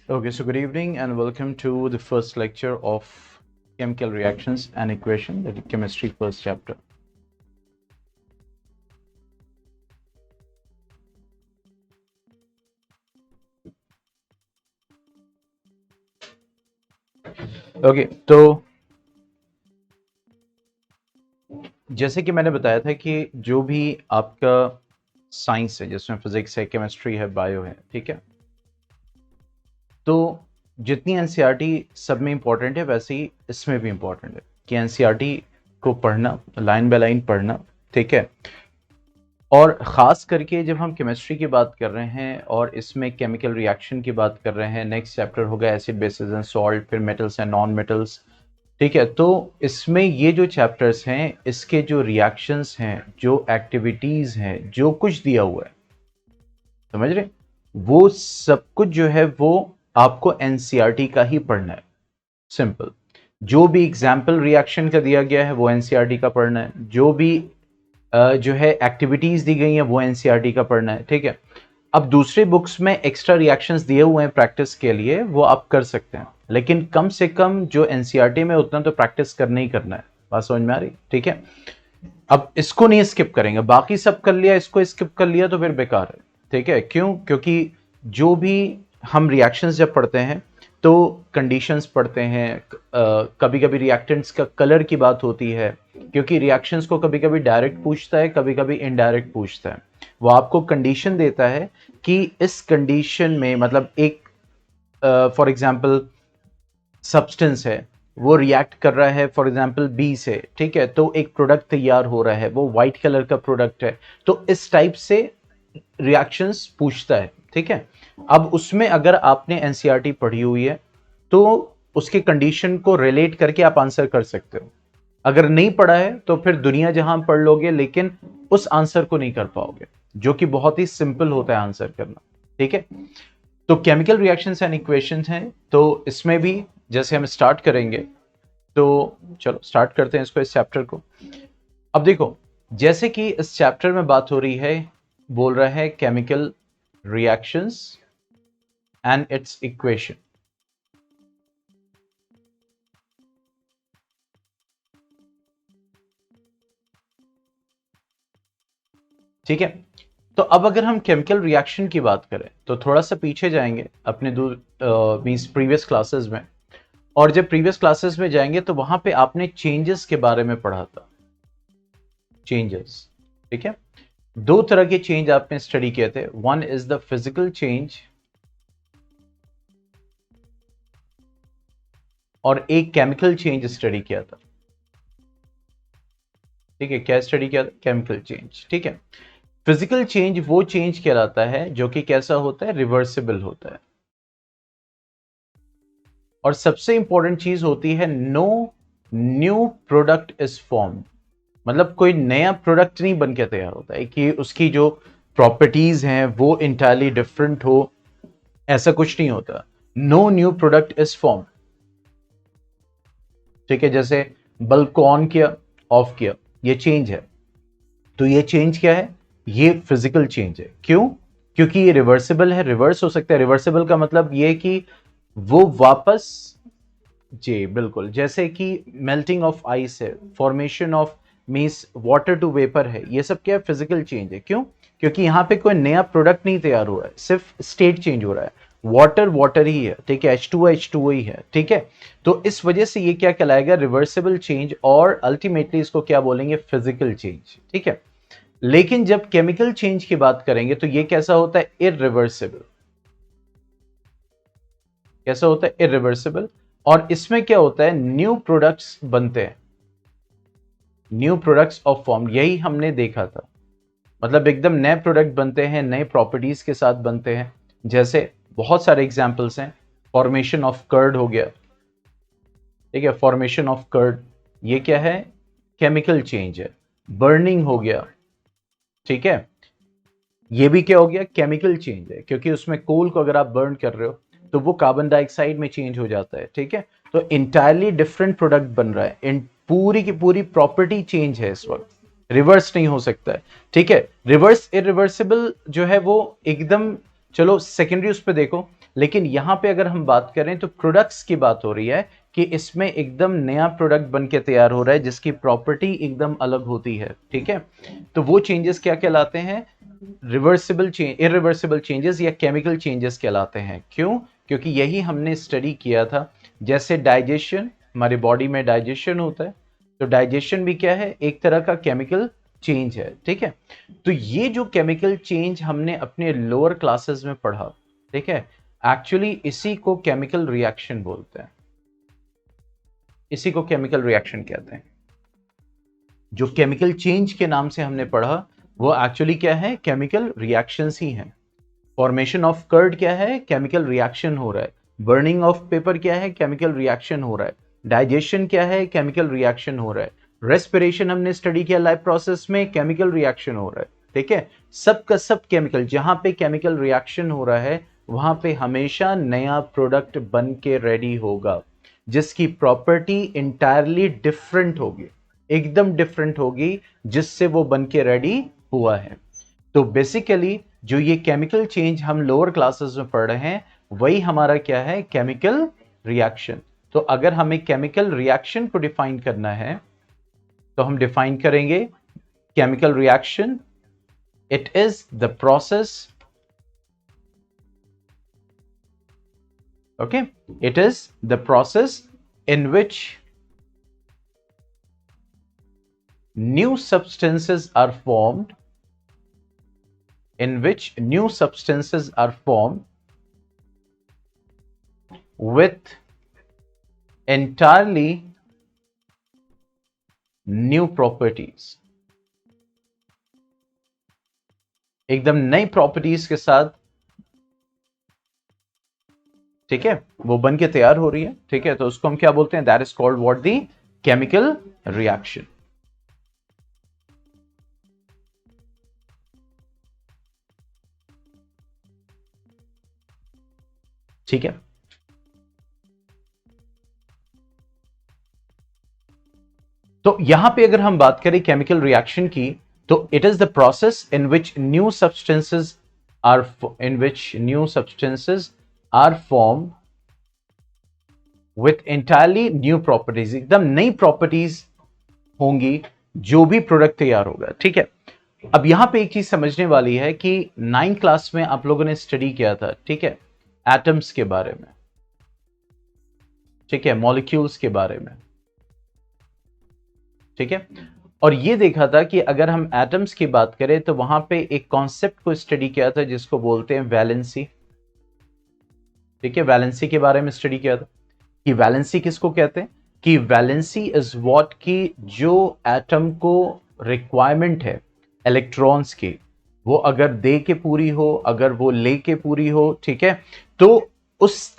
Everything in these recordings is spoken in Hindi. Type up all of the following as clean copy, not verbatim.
Okay, so good evening and welcome to the first lecture of chemical reactions and equation, that is chemistry first chapter. Okay, तो जैसे कि मैंने बताया था कि जो भी आपका साइंस है जिसमें फिजिक्स है, केमिस्ट्री है, बायो है, ठीक है, तो जितनी एनसीईआरटी सब में इंपॉर्टेंट है वैसे ही इसमें भी इंपॉर्टेंट है कि एनसीईआरटी को पढ़ना, लाइन बाय लाइन पढ़ना, ठीक है। और ख़ास करके जब हम केमिस्ट्री की बात कर रहे हैं और इसमें केमिकल रिएक्शन की बात कर रहे हैं, नेक्स्ट चैप्टर होगा एसिड बेसिस एंड सॉल्ट, फिर मेटल्स एंड नॉन मेटल्स, ठीक है। तो इसमें ये जो चैप्टर्स हैं इसके जो रिएक्शंस हैं, जो एक्टिविटीज़ हैं, जो कुछ दिया हुआ है, समझ रहे, वो सब कुछ जो है वो आपको एनसीईआरटी का ही पढ़ना है। सिंपल, जो भी एग्जाम्पल रिएक्शन का दिया गया है वो एनसीईआरटी का पढ़ना है, जो भी जो है एक्टिविटीज दी गई हैं वो एनसीईआरटी का पढ़ना है, ठीक है। अब दूसरे बुक्स में एक्स्ट्रा रिएक्शंस दिए हुए हैं प्रैक्टिस के लिए, वो आप कर सकते हैं, लेकिन कम से कम जो एनसीईआरटी में उतना तो प्रैक्टिस करना ही करना है। बात समझ में आ रही, ठीक है। अब इसको नहीं स्किप करेंगे, बाकी सब कर लिया, इसको स्किप कर लिया तो फिर बेकार है, ठीक है। क्यों? क्योंकि जो भी हम रिएक्शंस जब पढ़ते हैं तो कंडीशंस पढ़ते हैं, कभी कभी रिएक्टेंट्स का कलर की बात होती है, क्योंकि रिएक्शंस को कभी कभी डायरेक्ट पूछता है, कभी कभी इनडायरेक्ट पूछता है। वो आपको कंडीशन देता है कि इस कंडीशन में, मतलब एक फॉर एग्जांपल सब्सटेंस है, वो रिएक्ट कर रहा है फॉर एग्जांपल बी से, ठीक है, तो एक प्रोडक्ट तैयार हो रहा है, वो व्हाइट कलर का प्रोडक्ट है, तो इस टाइप से रिएक्शंस पूछता है, ठीक है। अब उसमें अगर आपने एनसीईआरटी पढ़ी हुई है तो उसके कंडीशन को रिलेट करके आप आंसर कर सकते हो। अगर नहीं पढ़ा है तो फिर दुनिया जहां पढ़ लोगे लेकिन उस आंसर को नहीं कर पाओगे, जो कि बहुत ही सिंपल होता है आंसर करना, ठीक है। तो केमिकल रिएक्शंस एंड इक्वेशंस हैं, तो इसमें भी जैसे हम स्टार्ट करेंगे, तो चलो स्टार्ट करते हैं इसको, इस चैप्टर को। अब देखो, जैसे कि इस चैप्टर में बात हो रही है, बोल रहा है chemical reactions and it's equation, ठीक है। तो अब अगर हम केमिकल रिएक्शन की बात करें तो थोड़ा सा पीछे जाएंगे अपने मींस प्रीवियस क्लासेस में, और जब प्रीवियस क्लासेस में जाएंगे तो वहां पे आपने चेंजेस के बारे में पढ़ा था, चेंजेस, ठीक है। दो तरह के चेंज आपने स्टडी किए थे, one is the physical change और एक केमिकल चेंज स्टडी किया था, ठीक है। क्या स्टडी किया था? केमिकल चेंज, ठीक है। फिजिकल चेंज वो चेंज कहलाता है जो कि कैसा होता है, रिवर्सिबल होता है। और सबसे इंपॉर्टेंट चीज होती है, no new product is form, मतलब कोई नया प्रोडक्ट नहीं बन के तैयार होता है कि उसकी जो प्रॉपर्टीज हैं वो इंटायरली डिफरेंट हो, ऐसा कुछ नहीं होता। No new product is form, ठीक है। जैसे बल्ब को ऑन किया, ऑफ किया, ये चेंज है, तो ये चेंज क्या है? ये फिजिकल चेंज है। क्यों? क्योंकि ये रिवर्सिबल है, रिवर्स हो सकता है। रिवर्सिबल का मतलब ये कि वो वापस, जी बिल्कुल, जैसे कि मेल्टिंग ऑफ आइस है, formation of means water to vapour है, ये सब क्या है? फिजिकल चेंज है। क्यों? क्योंकि यहाँ पे कोई नया प्रोडक्ट नहीं तैयार हो रहा है, सिर्फ स्टेट चेंज हो रहा है। वाटर वाटर ही है, ठीक है, H2O ही है, ठीक है। तो इस वजह से ये क्या कहलाएगा? रिवर्सिबल चेंज, और अल्टीमेटली इसको क्या बोलेंगे? फिजिकल चेंज, ठीक है। लेकिन जब केमिकल चेंज की बात करेंगे तो ये कैसा होता है? इरिवर्सिबल। कैसा होता है? इरिवर्सिबल। और इसमें क्या होता है? न्यू प्रोडक्ट्स बनते हैं, न्यू प्रोडक्ट्स ऑफ फॉर्म, यही हमने देखा था। मतलब एकदम नए प्रोडक्ट बनते हैं, नए प्रॉपर्टीज के साथ बनते हैं। जैसे बहुत सारे एग्जांपल्स हैं, फॉर्मेशन ऑफ कर्ड हो गया, ठीक है, फॉर्मेशन ऑफ कर्ड, ये क्या है? केमिकल चेंज है। बर्निंग हो गया, ठीक है, ये भी क्या हो गया? केमिकल चेंज है, क्योंकि उसमें कोल को अगर आप बर्न कर रहे हो तो वो कार्बन डाइऑक्साइड में चेंज हो जाता है, ठीक है। तो इंटायरली डिफरेंट प्रोडक्ट बन रहा है, इन पूरी की पूरी प्रॉपर्टी चेंज है इस वक्त, रिवर्स नहीं हो सकता है, ठीक है। रिवर्स इरिवर्सिबल जो है वो एकदम, चलो सेकेंडरी उस पर देखो, लेकिन यहां पे अगर हम बात करें तो प्रोडक्ट्स की बात हो रही है कि इसमें एकदम नया प्रोडक्ट बन के तैयार हो रहा है जिसकी प्रॉपर्टी एकदम अलग होती है, ठीक है। तो वो चेंजेस क्या कहलाते हैं? रिवर्सिबल चेंज, इरिवर्सिबल चेंजेस या केमिकल चेंजेस कहलाते हैं। क्यों? क्योंकि यही हमने स्टडी किया था। जैसे डाइजेशन, हमारे बॉडी में डाइजेशन होता है, तो डाइजेशन भी क्या है? एक तरह का केमिकल चेंज है, ठीक है। तो ये जो केमिकल चेंज हमने अपने लोअर क्लासेस में पढ़ा, ठीक है, एक्चुअली इसी को केमिकल रिएक्शन बोलते हैं, इसी को केमिकल रिएक्शन कहते हैं। जो केमिकल चेंज के नाम से हमने पढ़ा वो एक्चुअली क्या है? केमिकल रिएक्शंस ही हैं। फॉर्मेशन ऑफ कर्ड क्या है? केमिकल रिएक्शन हो रहा है। बर्निंग ऑफ पेपर क्या है? केमिकल रिएक्शन हो रहा है। डाइजेशन क्या है? केमिकल रिएक्शन हो रहा है। रेस्पिरेशन हमने स्टडी किया लाइफ प्रोसेस में, केमिकल रिएक्शन हो रहा है, ठीक है। सब का सब केमिकल, जहां पे केमिकल रिएक्शन हो रहा है वहां पे हमेशा नया प्रोडक्ट बन के रेडी होगा जिसकी प्रॉपर्टी इंटायरली डिफरेंट होगी, एकदम डिफरेंट होगी जिससे वो बन के रेडी हुआ है। तो बेसिकली जो ये केमिकल चेंज हम लोअर क्लासेस में पढ़ रहे हैं वही हमारा क्या है? Chemical reaction. तो अगर हमें केमिकल रिएक्शन को डिफाइन करना है तो हम डिफाइन करेंगे chemical reaction, it is the process, okay, it is the process in which new substances are formed, in which new substances are formed with entirely new properties, एकदम नई प्रॉपर्टीज के साथ, ठीक है, वो बन के तैयार हो रही है, ठीक है। तो उसको हम क्या बोलते हैं? That is called what? The chemical reaction. ठीक है। तो यहां पे अगर हम बात करें केमिकल रिएक्शन की तो it is the process in which new substances are form with entirely new properties, एकदम नई प्रॉपर्टीज होंगी जो भी प्रोडक्ट तैयार होगा, ठीक है। अब यहां पे एक चीज समझने वाली है कि 9th क्लास में आप लोगों ने स्टडी किया था, ठीक है, एटम्स के बारे में, ठीक है, मॉलिक्यूल्स के बारे में, ठीक है। और ये देखा था कि अगर हम एटम्स की बात करें तो वहां पे एक कॉन्सेप्ट को स्टडी किया था जिसको बोलते हैं वैलेंसी, ठीक है। वैलेंसी के बारे में स्टडी किया था कि वैलेंसी किसको कहते हैं? कि वैलेंसी इज व्हाट, की जो एटम को रिक्वायरमेंट है इलेक्ट्रॉन्स की, वो अगर दे के पूरी हो, अगर वो ले के पूरी हो, ठीक है, तो उस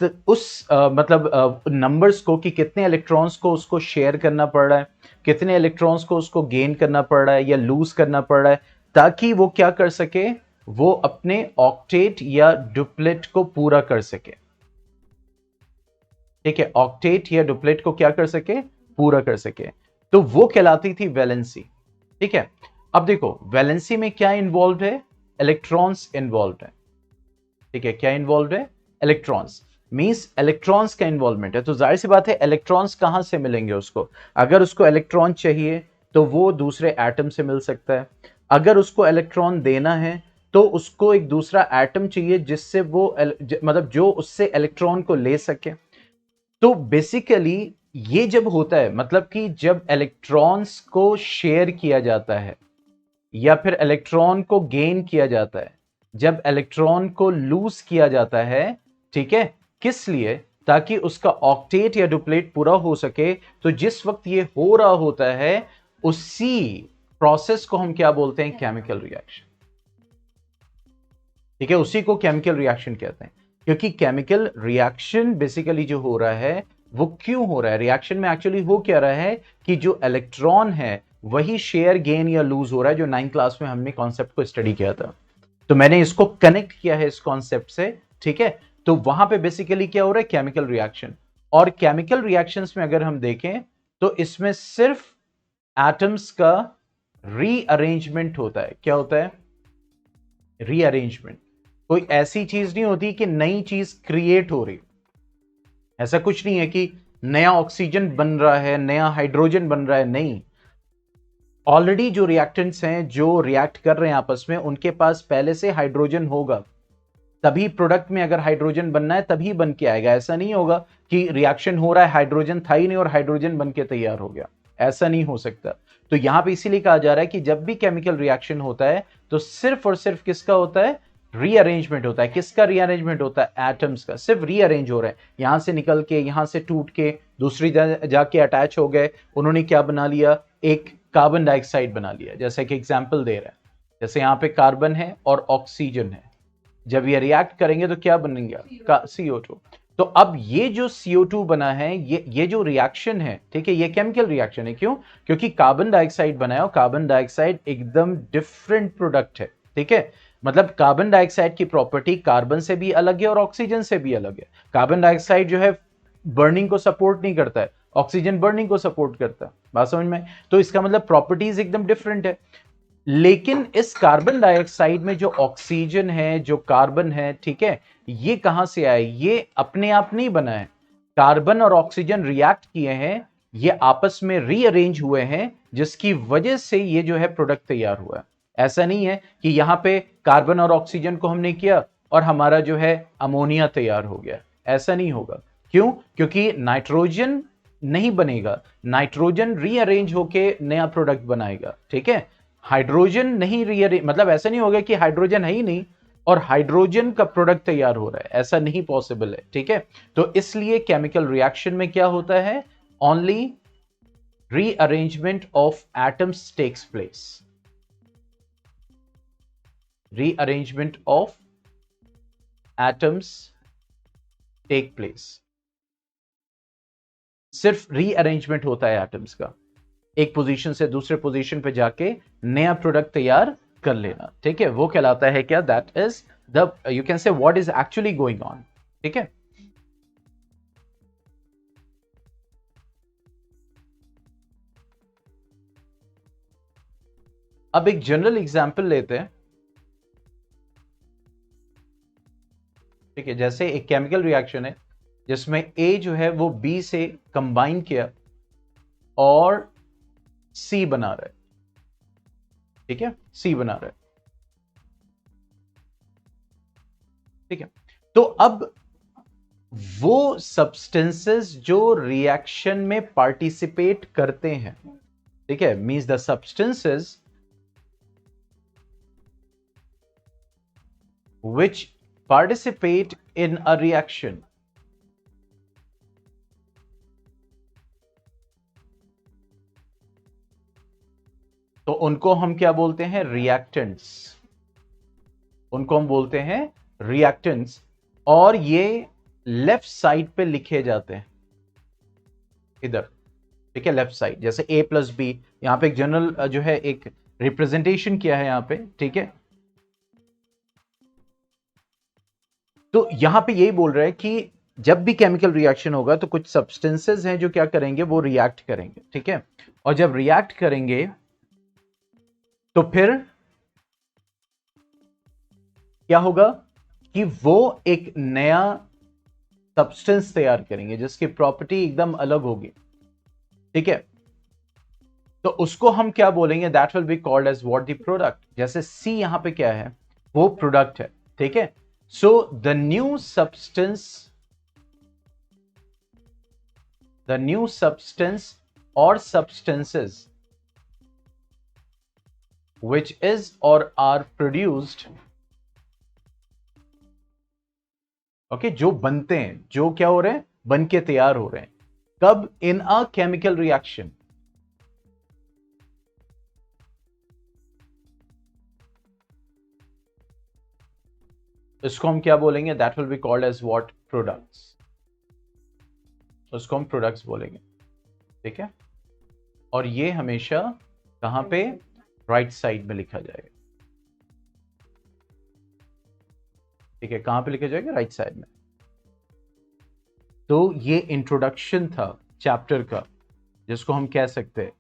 मतलब नंबर्स को, कि कितने इलेक्ट्रॉन्स को उसको शेयर करना पड़ रहा है, कितने इलेक्ट्रॉन्स को उसको गेन करना पड़ रहा है या लूज करना पड़ रहा है, ताकि वो क्या कर सके? वो अपने ऑक्टेट या डुप्लेट को पूरा कर सके, ठीक है, ऑक्टेट या डुप्लेट को क्या कर सके? पूरा कर सके। तो वो कहलाती थी वैलेंसी, ठीक है। अब देखो वैलेंसी में क्या इन्वॉल्व है? इलेक्ट्रॉन्स इन्वॉल्व है, ठीक है। क्या इन्वॉल्व है? इलेक्ट्रॉन्स, मींस इलेक्ट्रॉन्स का इन्वॉल्वमेंट है। तो जाहिर सी बात है इलेक्ट्रॉन्स कहां से मिलेंगे उसको? अगर उसको इलेक्ट्रॉन चाहिए तो वो दूसरे एटम से मिल सकता है, अगर उसको इलेक्ट्रॉन देना है तो उसको एक दूसरा एटम चाहिए जिससे वो मतलब जो उससे इलेक्ट्रॉन को ले सके। तो बेसिकली ये जब होता है, मतलब कि जब इलेक्ट्रॉन्स को शेयर किया जाता है या फिर इलेक्ट्रॉन को गेन किया जाता है, जब इलेक्ट्रॉन को लूज किया जाता है, ठीक है, किस लिए? ताकि उसका ऑक्टेट या डुप्लेट पूरा हो सके। तो जिस वक्त ये हो रहा होता है उसी प्रोसेस को हम क्या बोलते हैं? केमिकल रिएक्शन, ठीक है, उसी को केमिकल रिएक्शन कहते हैं। क्योंकि केमिकल रिएक्शन बेसिकली जो हो रहा है वो क्यों हो रहा है? रिएक्शन में एक्चुअली हो क्या रहा है कि जो इलेक्ट्रॉन है वही शेयर, गेन या लूज हो रहा है, जो 9th क्लास में हमने कॉन्सेप्ट को स्टडी किया था। तो मैंने इसको कनेक्ट किया है इस कॉन्सेप्ट से, ठीक है। तो वहां पे बेसिकली क्या हो रहा है? Chemical reaction. और केमिकल रिएक्शंस में अगर हम देखें तो इसमें सिर्फ एटम्स का रीअरेंजमेंट होता है। क्या होता है? रीअरेंजमेंट। कोई ऐसी चीज नहीं होती कि नई चीज क्रिएट हो रही, ऐसा कुछ नहीं है कि नया ऑक्सीजन बन रहा है, नया हाइड्रोजन बन रहा है, नहीं। ऑलरेडी जो रिएक्टेंट्स हैं जो रिएक्ट कर रहे हैं आपस में, उनके पास पहले से हाइड्रोजन होगा, तभी प्रोडक्ट में अगर हाइड्रोजन बनना है तभी बन के आएगा। ऐसा नहीं होगा कि रिएक्शन हो रहा है, हाइड्रोजन था ही नहीं और हाइड्रोजन बन के तैयार हो गया, ऐसा नहीं हो सकता। तो यहां पे इसीलिए कहा जा रहा है कि जब भी केमिकल रिएक्शन होता है तो सिर्फ और सिर्फ किसका होता है, रीअरेंजमेंट होता है। किसका रीअरेंजमेंट होता है, एटम्स का, सिर्फ रीअरेंज हो रहे हैं, यहां से निकल के, यहां से टूट के दूसरी जाके अटैच हो गए, उन्होंने क्या बना लिया, एक कार्बन डाइऑक्साइड बना लिया। जैसे कि एग्जाम्पल दे रहा है, जैसे यहां पे कार्बन है और ऑक्सीजन है, जब ये रिएक्ट करेंगे तो क्या बनेंगे, CO2। तो अब ये जो CO2 बना है, ये जो रिएक्शन है, ठीक है, ये केमिकल रिएक्शन है। क्यों? क्योंकि कार्बन डाइऑक्साइड बनाया और कार्बन डाइऑक्साइड एकदम डिफरेंट प्रोडक्ट है, ठीक है। मतलब कार्बन डाइऑक्साइड की प्रॉपर्टी कार्बन से भी अलग है और ऑक्सीजन से भी अलग है। कार्बन डाइऑक्साइड जो है बर्निंग को सपोर्ट नहीं करता है, ऑक्सीजन बर्निंग को सपोर्ट करता है, बात समझ में। तो इसका मतलब प्रॉपर्टीज एकदम डिफरेंट है। लेकिन इस कार्बन डाइऑक्साइड में जो ऑक्सीजन है, जो कार्बन है, ठीक है, ये कहां से आए, ये अपने आप नहीं बना है। कार्बन और ऑक्सीजन रिएक्ट किए हैं, ये आपस में रीअरेंज हुए हैं, जिसकी वजह से ये जो है प्रोडक्ट तैयार हुआ है। ऐसा नहीं है कि यहां पे कार्बन और ऑक्सीजन को हमने किया और हमारा जो है अमोनिया तैयार हो गया, ऐसा नहीं होगा। क्यों? क्योंकि नाइट्रोजन नहीं बनेगा, नाइट्रोजन रीअरेंज होके नया प्रोडक्ट बनाएगा, ठीक है। हाइड्रोजन नहीं रीअरेंज, मतलब ऐसा नहीं होगा कि हाइड्रोजन है ही नहीं और हाइड्रोजन का प्रोडक्ट तैयार हो रहा है, ऐसा नहीं पॉसिबल है, ठीक है। तो इसलिए केमिकल रिएक्शन में क्या होता है, only rearrangement of atoms takes place, rearrangement of atoms take place, सिर्फ रीअरेंजमेंट होता है एटम्स का, एक पोजीशन से दूसरे पोजीशन पे जाके नया प्रोडक्ट तैयार कर लेना, ठीक है, वो कहलाता है क्या, that is the, you can say what is actually going on, ठीक है। अब एक जनरल एग्जांपल लेते हैं, ठीक है। जैसे एक केमिकल रिएक्शन है जिसमें ए जो है वो बी से कंबाइन किया और सी बना रहा है, ठीक है, सी बना रहा है, ठीक है। तो अब वो सब्सटेंसेस जो रिएक्शन में पार्टिसिपेट करते हैं, ठीक है, means the substances which participate in a reaction, तो उनको हम क्या बोलते हैं, रिएक्टेंट्स, उनको हम बोलते हैं रिएक्टेंट्स। और ये लेफ्ट साइड पे लिखे जाते हैं इधर, ठीक है, लेफ्ट साइड, जैसे A प्लस बी, यहां पे एक जनरल जो है एक रिप्रेजेंटेशन किया है यहां पे, ठीक है। तो यहां पे यही बोल रहा है कि जब भी केमिकल रिएक्शन होगा तो कुछ सब्सटेंसेस हैं जो क्या करेंगे, वो रिएक्ट करेंगे, ठीक है। और जब रिएक्ट करेंगे तो फिर क्या होगा कि वो एक नया सब्सटेंस तैयार करेंगे जिसकी प्रॉपर्टी एकदम अलग होगी, ठीक है। तो उसको हम क्या बोलेंगे, that will be called as what the product. जैसे सी यहां पे क्या है, वो प्रोडक्ट है, ठीक है। So the new substance or substances which is or are produced, okay, जो बनते हैं, जो क्या हो रहे हैं, बन के तैयार हो रहे हैं, कब, इन अ केमिकल रिएक्शन, इसको हम क्या बोलेंगे, that will be called as what, products, उसको हम प्रोडक्ट्स बोलेंगे, ठीक है। और ये हमेशा कहां पे, राइट साइड में लिखा जाएगा, ठीक है, कहां पे लिखा जाएगा, राइट साइड में। तो ये इंट्रोडक्शन था चैप्टर का, जिसको हम कह सकते हैं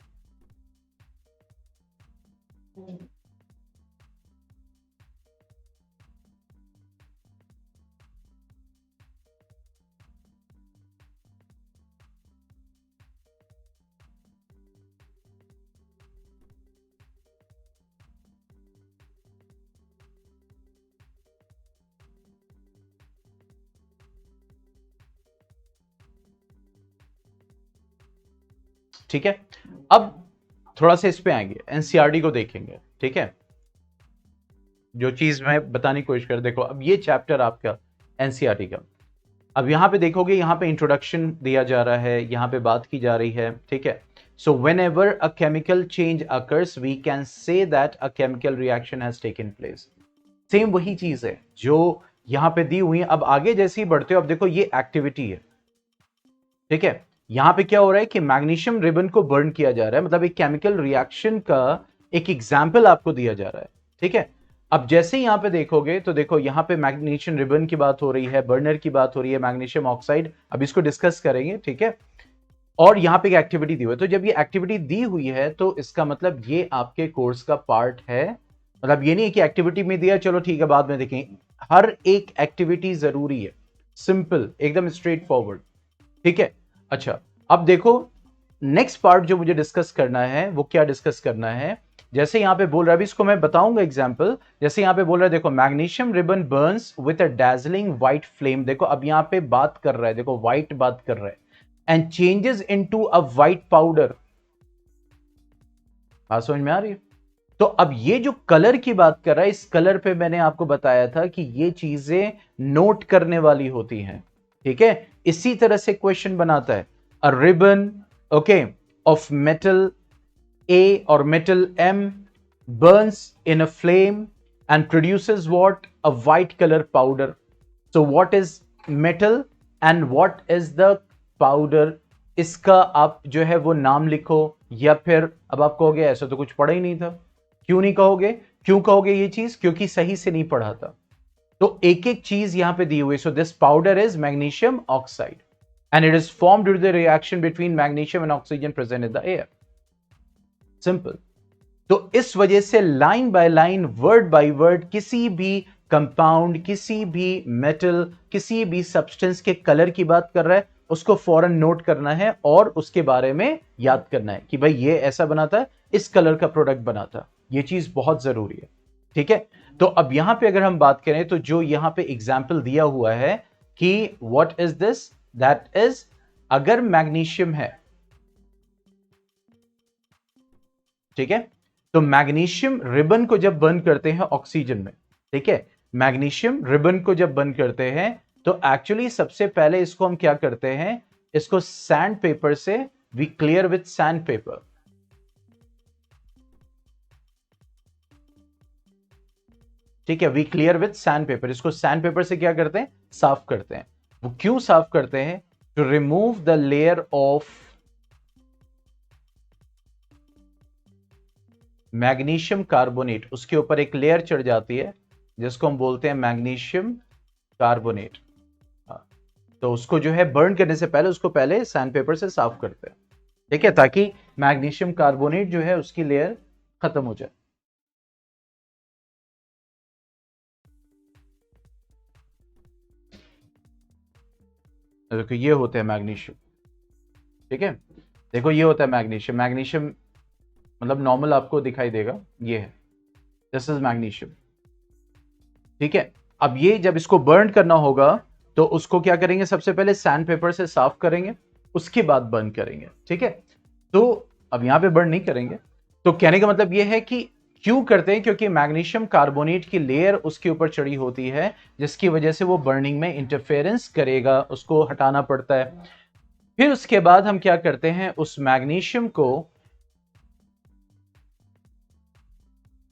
ठीक है, अब थोड़ा सा इस पे आएंगे, एनसीईआरटी को देखेंगे। ठीक है, जो चीज मैं बताने की कोशिश कर, देखो अब ये चैप्टर आपका एनसीईआरटी का, अब यहां पे देखोगे, यहां पे इंट्रोडक्शन दिया जा रहा है, यहां पे बात की जा रही है। ठीक है, so whenever a chemical change occurs we can say that a chemical reaction has taken place. Same वही चीज है जो यहां पे दी हुई है। अब आगे जैसे ही बढ़ते हो, अब देखो ये एक्टिविटी है। ठीक है, यहां पे क्या हो रहा है कि मैग्नीशियम रिबन को बर्न किया जा रहा है, मतलब एक केमिकल रिएक्शन का एक एग्जाम्पल आपको दिया जा रहा है। ठीक है, अब जैसे ही यहां पे देखोगे तो देखो यहां पे मैग्नीशियम रिबन की बात हो रही है, बर्नर की बात हो रही है, मैग्नीशियम ऑक्साइड, अब इसको डिस्कस करेंगे। ठीक है, और यहां पे एक एक्टिविटी दी हुई है, तो जब ये एक्टिविटी दी हुई है तो इसका मतलब ये आपके कोर्स का पार्ट है। मतलब ये नहीं है कि एक्टिविटी में दिया चलो ठीक है बाद में देखें, हर एक एक्टिविटी जरूरी है, सिंपल एकदम स्ट्रेट फॉरवर्ड। ठीक है, अच्छा अब देखो नेक्स्ट पार्ट जो मुझे डिस्कस करना है वो क्या डिस्कस करना है। जैसे यहां पे बोल रहा है, अभी इसको मैं बताऊंगा एग्जांपल। जैसे यहां पे बोल रहा है, देखो magnesium ribbon Burns with a dazzling white flame. देखो अब यहां पे बात कर रहा है, देखो व्हाइट बात कर रहा है, and changes into a white powder. बात समझ में आ रही है? तो अब ये जो कलर की बात कर रहा है, इस कलर पे मैंने आपको बताया था कि ये चीजें नोट करने वाली होती हैं। ठीक है, इसी तरह से क्वेश्चन बनाता है, a ribbon okay of metal A or metal M burns in a flame and produces what? A white color powder. So what is metal and what is the powder? इसका आप जो है वो नाम लिखो, या फिर अब आप कहोगे ऐसा तो कुछ पढ़ा ही नहीं था। क्यों नहीं कहोगे? क्यों कहोगे ये चीज? क्योंकि सही से नहीं पढ़ा था। तो एक एक चीज यहां पे दी हुई। So this powder is magnesium oxide and it is formed due to the reaction between magnesium and oxygen present in the air. Simple. तो इस वजह से line by line, word by word, किसी भी कंपाउंड, किसी भी मेटल, किसी भी सब्सटेंस के कलर की बात कर रहा है, उसको फौरन नोट करना है और उसके बारे में याद करना है कि भाई ये ऐसा बना था, इस कलर का प्रोडक्ट बना था। ये चीज बहुत जरूरी है। ठीक है, तो अब यहां पे अगर हम बात करें तो जो यहां पे एग्जाम्पल दिया हुआ है कि what is this, that is, अगर मैग्नीशियम है, ठीक है, तो मैग्नीशियम रिबन को जब बर्न करते हैं ऑक्सीजन में, ठीक है, मैग्नीशियम रिबन को जब बर्न करते हैं तो एक्चुअली सबसे पहले इसको हम क्या करते हैं, इसको सैंड पेपर से we clear with sandpaper. ठीक है, we clear with sandpaper, इसको सैंड पेपर से क्या करते हैं, साफ करते हैं। वो क्यों साफ करते हैं? To remove the layer of magnesium carbonate. उसके ऊपर एक लेयर चढ़ जाती है जिसको हम बोलते हैं मैग्नीशियम कार्बोनेट। तो उसको जो है बर्न करने से पहले उसको पहले सैंड पेपर से साफ करते हैं। ठीक है, ताकि मैग्नीशियम कार्बोनेट जो है उसकी लेयर खत्म हो जाए। देखो ये होते हैं मैग्नीशियम। ठीक है, देखो ये होता है मैग्नीशियम। मैग्नीशियम मतलब नॉर्मल आपको दिखाई देगा, ये है, दिस इज मैग्नीशियम। ठीक है, अब ये जब इसको बर्न करना होगा तो उसको क्या करेंगे, सबसे पहले सैंड पेपर से साफ करेंगे, उसके बाद बर्न करेंगे। ठीक है, तो अब यहां पे बर्न नहीं करेंगे। तो कहने का मतलब ये है कि क्यों करते हैं, क्योंकि मैग्नीशियम कार्बोनेट की लेयर उसके ऊपर चढ़ी होती है, जिसकी वजह से वो बर्निंग में इंटरफेरेंस करेगा, उसको हटाना पड़ता है। फिर उसके बाद हम क्या करते हैं, उस मैग्नीशियम को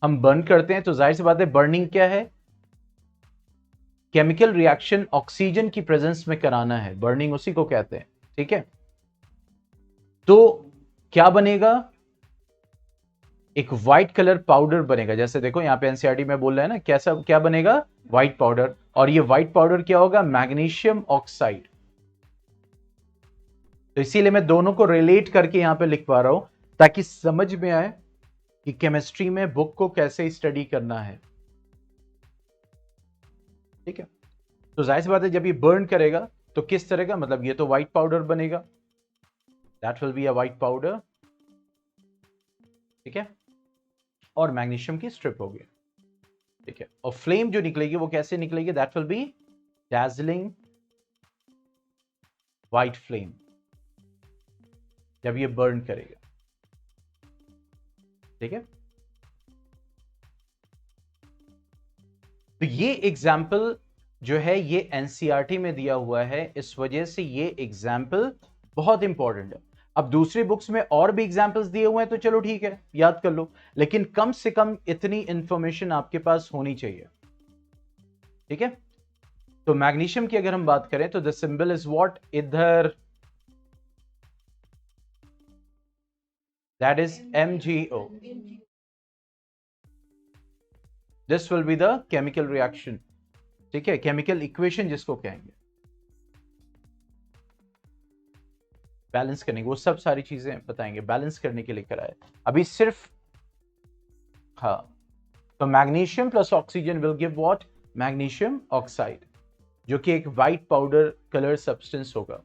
हम बर्न करते हैं। तो जाहिर सी बात है, बर्निंग क्या है, केमिकल रिएक्शन ऑक्सीजन की प्रेजेंस में कराना है, बर्निंग उसी को कहते हैं। ठीक है, तो क्या बनेगा, एक व्हाइट कलर पाउडर बनेगा। जैसे देखो यहां पे एनसीईआरटी में बोल रहा है ना, कैसा क्या बनेगा, व्हाइट पाउडर। और ये व्हाइट पाउडर क्या होगा, मैग्नीशियम ऑक्साइड। तो इसीलिए मैं दोनों को रिलेट करके यहां पे लिख पा रहा हूं, ताकि समझ में आए कि केमिस्ट्री में बुक को कैसे स्टडी करना है। ठीक है, तो जाहिर सी बात है जब ये बर्न करेगा तो किस तरह का, मतलब ये तो व्हाइट पाउडर बनेगा, that will be a white powder. ठीक है, और मैग्नीशियम की स्ट्रिप होगी। ठीक है, और फ्लेम जो निकलेगी वो कैसे निकलेगी, that will B dazzling white flame. जब ये बर्न करेगा। ठीक है, तो ये एग्जाम्पल जो है ये एनसीईआरटी में दिया हुआ है, इस वजह से ये एग्जाम्पल बहुत इंपॉर्टेंट है। अब दूसरी बुक्स में और भी एग्जाम्पल्स दिए हुए हैं तो चलो ठीक है, याद कर लो, लेकिन कम से कम इतनी इंफॉर्मेशन आपके पास होनी चाहिए। ठीक है, तो मैग्नीशियम की अगर हम बात करें तो द सिंबल इज व्हाट, इधर that is MgO। This will be the chemical reaction. ठीक है, केमिकल इक्वेशन जिसको कहेंगे, बैलेंस करने, वो सब सारी चीजें बताएंगे, बैलेंस करने के लिए कराए अभी सिर्फ। हाँ, तो magnesium plus oxygen will give what, magnesium oxide, जो कि एक वाइट पाउडर कलर सब्सटेंस होगा।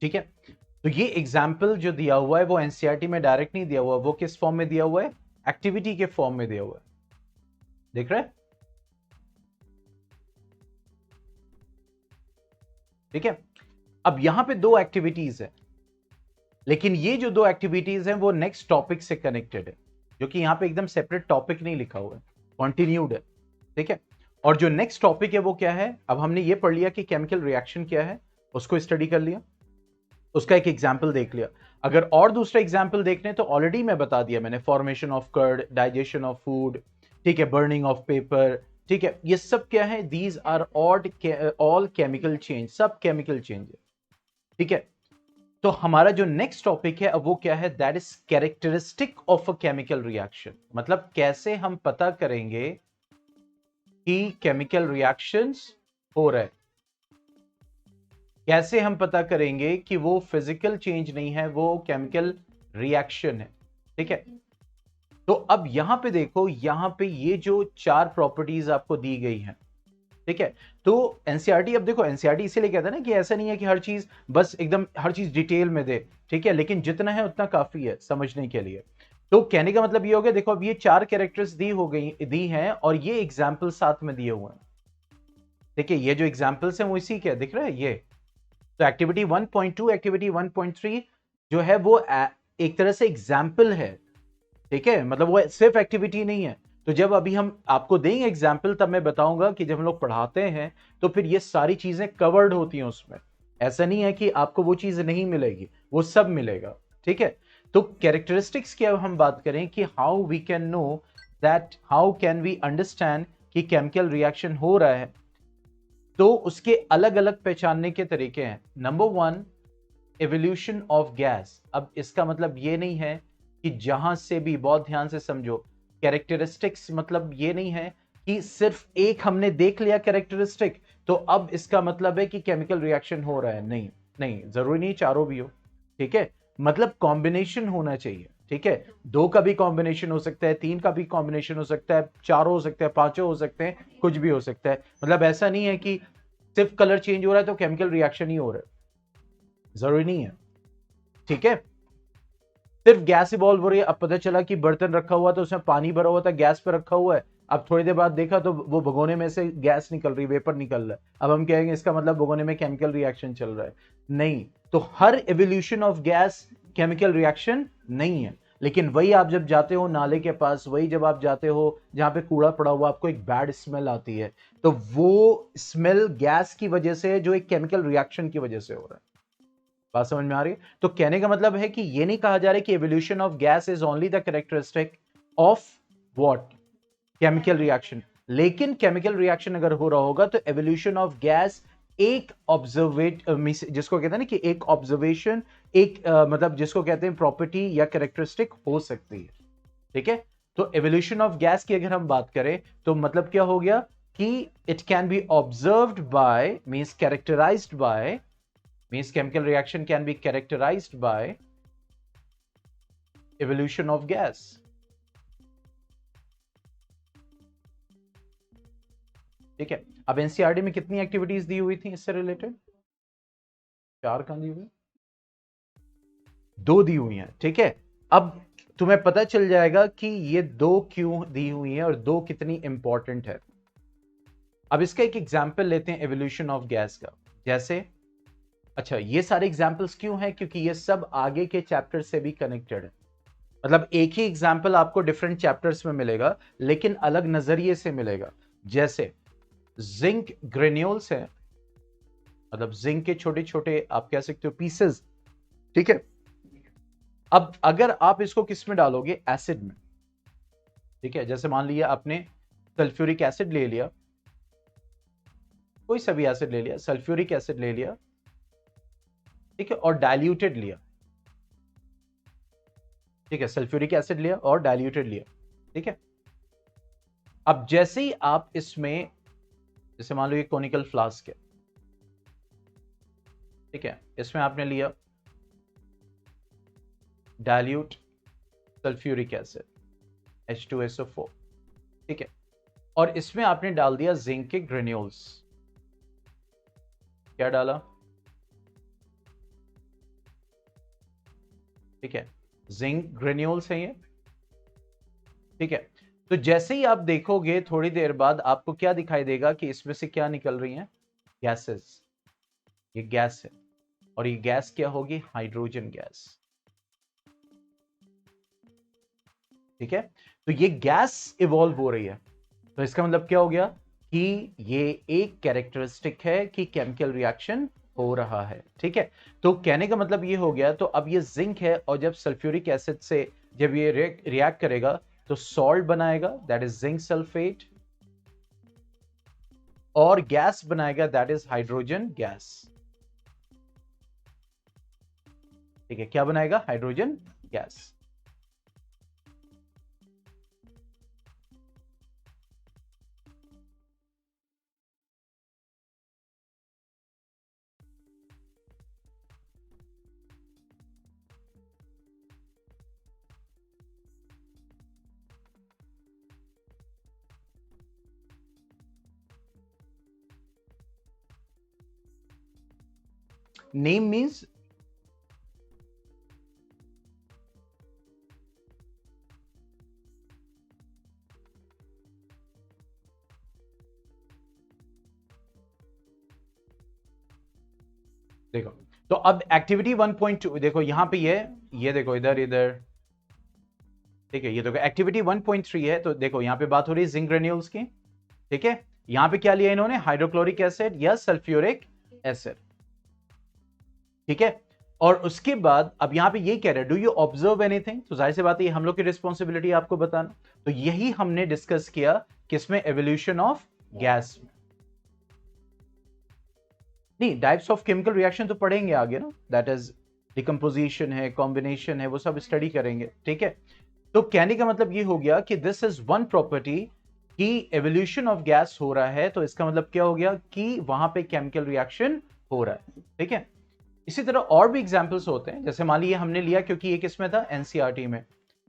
ठीक है, तो ये एग्जाम्पल जो दिया हुआ है वो एनसीईआरटी में डायरेक्ट नहीं दिया हुआ, वो किस फॉर्म में दिया हुआ है, एक्टिविटी के फॉर्म में दिया हुआ है। देख रहे हैं? ठीक है, अब यहां पे दो एक्टिविटीज है, लेकिन ये जो दो एक्टिविटीज हैं वो नेक्स्ट टॉपिक से कनेक्टेड है, जो कि यहां पे एकदम सेपरेट टॉपिक नहीं लिखा हुआ है, कॉन्टिन्यूड है। ठीक है, और जो नेक्स्ट टॉपिक है वो क्या है, अब हमने ये पढ़ लिया कि केमिकल रिएक्शन क्या है, उसको स्टडी कर लिया, उसका एक एग्जाम्पल देख लिया। अगर और दूसरा एग्जाम्पल देखने तो ऑलरेडी मैं बता दिया मैंने, formation of curd, digestion of food, ठीक है, बर्निंग ऑफ पेपर, ठीक है, ये सब क्या है, these are all chemical change, सब केमिकल चेंज है। ठीक है, तो हमारा जो नेक्स्ट टॉपिक है अब वो क्या है, that is characteristic of a chemical reaction, मतलब कैसे हम पता करेंगे कि केमिकल रिएक्शंस हो रहे, कैसे हम पता करेंगे कि वो फिजिकल चेंज नहीं है, वो केमिकल रिएक्शन है। ठीक है, तो अब यहां पे देखो, यहां पे ये जो चार प्रॉपर्टीज आपको दी गई हैं, ठीक है, तो एनसीईआरटी, अब देखो एनसीईआरटी इसीलिए कहता है ना कि ऐसा नहीं है कि हर चीज बस एकदम हर चीज डिटेल में दे, ठीक है, लेकिन जितना है उतना काफी है समझने के लिए। तो कहने का मतलब ये हो गया, देखो अब ये चार कैरेक्टर्स दी हैं और ये एग्जाम्पल साथ में दिए हुए हैं। ठीक है, ये जो एग्जाम्पल्स हैं वो इसी के दिख रहा है ये। तो एक्टिविटी 1.2, एक्टिविटी 1.3 जो है वो एक तरह से एग्जाम्पल है। ठीक है, मतलब वो सिर्फ एक्टिविटी नहीं है। तो जब अभी हम आपको देंगे एग्जाम्पल तब मैं बताऊंगा कि जब हम लोग पढ़ाते हैं तो फिर ये सारी चीजें कवर्ड होती हैं उसमें, ऐसा नहीं है कि आपको वो चीज नहीं मिलेगी, वो सब मिलेगा। ठीक है, तो कैरेक्टरिस्टिक्स की अब हम बात करें कि how we can know that, how can we understand कि केमिकल रिएक्शन हो रहा है, तो उसके अलग अलग पहचानने के तरीके हैं। Number one, evolution of gas. अब इसका मतलब ये नहीं है कि जहां से भी, बहुत ध्यान से समझो, कैरेक्टरिस्टिक्स मतलब ये नहीं है कि सिर्फ एक हमने देख लिया कैरेक्टरिस्टिक तो अब इसका मतलब है कि केमिकल रिएक्शन हो रहा है, नहीं, नहीं जरूरी नहीं चारों भी हो। ठीक है, मतलब कॉम्बिनेशन होना चाहिए। ठीक है, दो का भी कॉम्बिनेशन हो सकता है, तीन का भी कॉम्बिनेशन हो सकता है, चारों हो सकते हैं, पांचों हो सकते हैं, कुछ भी हो सकता है। मतलब ऐसा नहीं है कि सिर्फ कलर चेंज हो रहा है तो केमिकल रिएक्शन ही हो रहा है, जरूरी नहीं है। ठीक है, सिर्फ गैस इवॉल्व हो रही है, अब पता चला कि बर्तन रखा हुआ था उसमें पानी भरा हुआ था, गैस पे रखा हुआ है, अब थोड़ी देर बाद देखा तो वो भगोने में से गैस निकल रही, वेपर निकल रहा है, अब हम कहेंगे इसका मतलब भगोने में केमिकल रिएक्शन चल रहा है, नहीं। तो हर evolution of gas chemical reaction नहीं है। लेकिन वही आप जब जाते हो नाले के पास, वही जब आप जाते हो जहां पे कूड़ा पड़ा हुआ, आपको एक बैड स्मेल आती है, तो वो स्मेल गैस की वजह से, जो एक केमिकल रिएक्शन की वजह से हो रहा है। बात समझ में आ रही है? तो कहने का मतलब है कि ये नहीं कहा जा रहा है कि evolution of gas is only the characteristic of what, chemical reaction. लेकिन केमिकल रिएक्शन अगर हो रहा होगा तो एवोल्यूशन ऑफ गैस एक ऑब्जर्वेट, जिसको कहते हैं ना कि एक ऑब्जर्वेशन, एक मतलब जिसको कहते हैं प्रॉपर्टी या कैरेक्टरिस्टिक हो सकती है। ठीक है, तो एवोल्यूशन ऑफ गैस की अगर हम बात करें तो मतलब क्या हो गया कि it can be observed by, means characterised by, means chemical reaction can be characterized by evolution of gas। ठीक है, अब एनसीईआरटी में कितनी एक्टिविटीज दी हुई थी इससे रिलेटेड, चार कहां दी हुई, दो दी हुई हैं, ठीक है। अब तुम्हें पता चल जाएगा कि ये दो क्यों दी हुई हैं और दो कितनी इंपॉर्टेंट है। अब इसका एक एग्जाम्पल लेते हैं एवोल्यूशन ऑफ गैस का। जैसे, अच्छा ये सारे एग्जाम्पल्स क्यों हैं, क्योंकि ये सब आगे के चैप्टर से भी कनेक्टेड है। मतलब एक ही एग्जाम्पल आपको डिफरेंट चैप्टर्स में मिलेगा लेकिन अलग नजरिए से मिलेगा। जैसे जिंक ग्रेन्यूल्स है, मतलब जिंक के छोटे छोटे आप कह सकते हो पीसेस, ठीक है। अब अगर आप इसको किस में डालोगे, एसिड में, ठीक है। जैसे मान लिया आपने सल्फ्यूरिक एसिड ले लिया, कोई सा भी एसिड ले लिया, सल्फ्यूरिक एसिड ले लिया, ठीक है, और डाइल्यूटेड लिया, ठीक है, सल्फ्यूरिक एसिड लिया और डाइल्यूटेड लिया, ठीक है। अब जैसे ही आप इसमें, जैसे मान लो ये कोनिकल फ्लास्क है, ठीक है, इसमें आपने लिया डाइल्यूट सल्फ्यूरिक एसिड H2SO4, ठीक है, और इसमें आपने डाल दिया जिंक के ग्रेन्यूल्स। क्या डाला, ठीक है, जिंक ग्रेन्यूल्स है ये, ठीक है। तो जैसे ही आप देखोगे थोड़ी देर बाद आपको क्या दिखाई देगा कि इसमें से क्या निकल रही हैं, गैसेस। ये गैस है और ये गैस क्या होगी, हाइड्रोजन गैस, ठीक है। तो ये गैस इवॉल्व हो रही है, तो इसका मतलब क्या हो गया कि ये एक कैरेक्टरिस्टिक है कि केमिकल रिएक्शन हो रहा है, ठीक है। तो कहने का मतलब ये हो गया, तो अब ये जिंक है और जब सल्फ्यूरिक एसिड से जब ये रिएक्ट करेगा तो सॉल्ट बनाएगा, दैट इज जिंक सल्फेट, और गैस बनाएगा, दैट इज हाइड्रोजन गैस, ठीक है। क्या बनाएगा, हाइड्रोजन गैस। नेम मीन्स, देखो तो अब एक्टिविटी 1.2 देखो यहां पे ये देखो इधर इधर, ठीक है। ये देखो एक्टिविटी 1.3 है, तो देखो यहां पे बात हो रही है जिंक ग्रेन्यूल्स की, ठीक है। यहां पे क्या लिया इन्होंने, हाइड्रोक्लोरिक एसिड या सल्फ्यूरिक एसिड, ठीक है। और उसके बाद अब यहां पे ये कह रहे हैं, डू यू ऑब्जर्व एनीथिंग, तो जाहिर सी बात है ये हम लोग की रिस्पॉन्सिबिलिटी है आपको बताना। तो यही हमने डिस्कस किया किसमें, एवोल्यूशन ऑफ गैस में। नहीं, टाइप्स ऑफ केमिकल रिएक्शन तो पढ़ेंगे आगे ना, दैट इज डिकम्पोजिशन है, कॉम्बिनेशन है, वो सब स्टडी करेंगे, ठीक है। तो कहने का मतलब ये हो गया कि दिस इज वन प्रॉपर्टी कि एवोल्यूशन ऑफ गैस हो रहा है, तो इसका मतलब क्या हो गया कि वहां पे केमिकल रिएक्शन हो रहा है, ठीक है। इसी तरह और भी एग्जाम्पल्स होते हैं, जैसे मान लीजिए हमने लिया क्योंकि ये किसमें था, एनसीईआरटी में,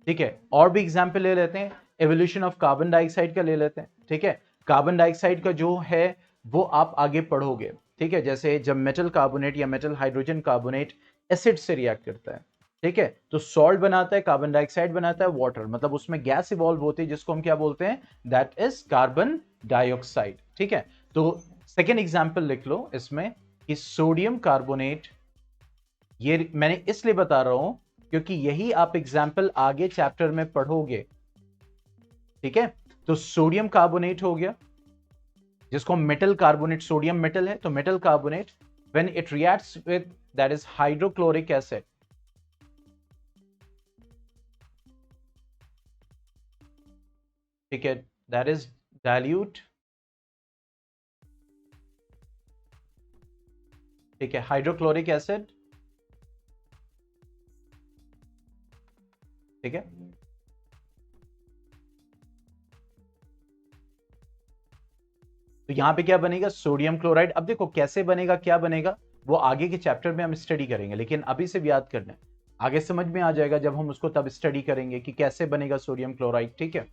ठीक है। और भी एग्जाम्पल ले लेते हैं, एवोल्यूशन ऑफ कार्बन डाइऑक्साइड का ले लेते हैं, ठीक है। कार्बन डाइऑक्साइड का जो है वो आप आगे पढ़ोगे, ठीक है। जैसे जब मेटल कार्बोनेट या मेटल हाइड्रोजन कार्बोनेट एसिड से रिएक्ट करता है, ठीक है, तो सॉल्ट बनाता है, कार्बन डाइऑक्साइड बनाता है, वाटर, मतलब उसमें गैस इवॉल्व होती है जिसको हम क्या बोलते हैं, दैट इज कार्बन डाइऑक्साइड, ठीक है। तो सेकेंड एग्जाम्पल लिख लो इसमें कि सोडियम कार्बोनेट, ये मैंने इसलिए बता रहा हूं क्योंकि यही आप एग्जाम्पल आगे चैप्टर में पढ़ोगे, ठीक है। तो सोडियम कार्बोनेट हो गया, जिसको मेटल कार्बोनेट, सोडियम मेटल है तो metal carbonate, when it reacts with that is hydrochloric acid, ठीक है, दैट इज डाइल्यूट, ठीक है, हाइड्रोक्लोरिक एसिड, ठीक है। तो यहां पे क्या बनेगा, सोडियम क्लोराइड। अब देखो कैसे बनेगा, क्या बनेगा, वो आगे के चैप्टर में हम स्टडी करेंगे, लेकिन अभी से भी याद करना है, आगे समझ में आ जाएगा जब हम उसको तब स्टडी करेंगे कि कैसे बनेगा सोडियम क्लोराइड, ठीक है,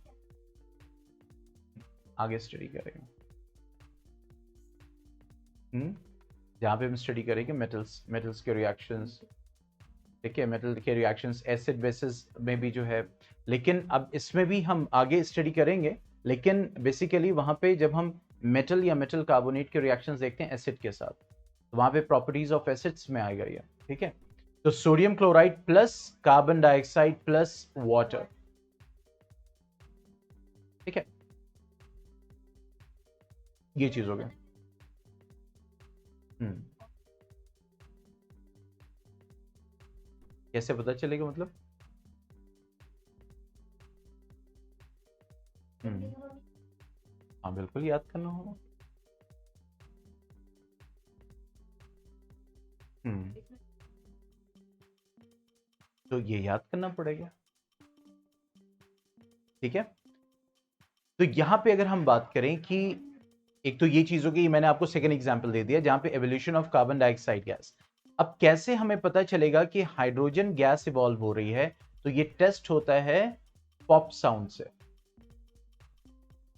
आगे स्टडी करेंगे। जहां पे हम स्टडी करेंगे मेटल्स के रिएक्शंस, ठीक है, मेटल के रिएक्शंस एसिड बेसिस में भी जो है, लेकिन अब इसमें भी हम आगे स्टडी करेंगे। लेकिन बेसिकली वहां पे जब हम मेटल या मेटल कार्बोनेट के रिएक्शंस देखते हैं एसिड के साथ, तो वहां पे प्रॉपर्टीज ऑफ एसिड्स में आएगा ये। ठीक है, तो sodium chloride plus carbon dioxide plus water. ठीक है, ये चीज हो गया। कैसे पता चलेगा मतलब? हाँ बिल्कुल याद करना होगा। तो ये याद करना पड़ेगा। ठीक है, तो यहां पे अगर हम बात करें कि एक तो ये चीज होगी, मैंने आपको सेकंड एग्जांपल दे दिया जहां पे evolution of carbon dioxide gas. अब कैसे हमें पता चलेगा कि हाइड्रोजन गैस इवॉल्व हो रही है? तो ये टेस्ट होता है पॉप साउंड से।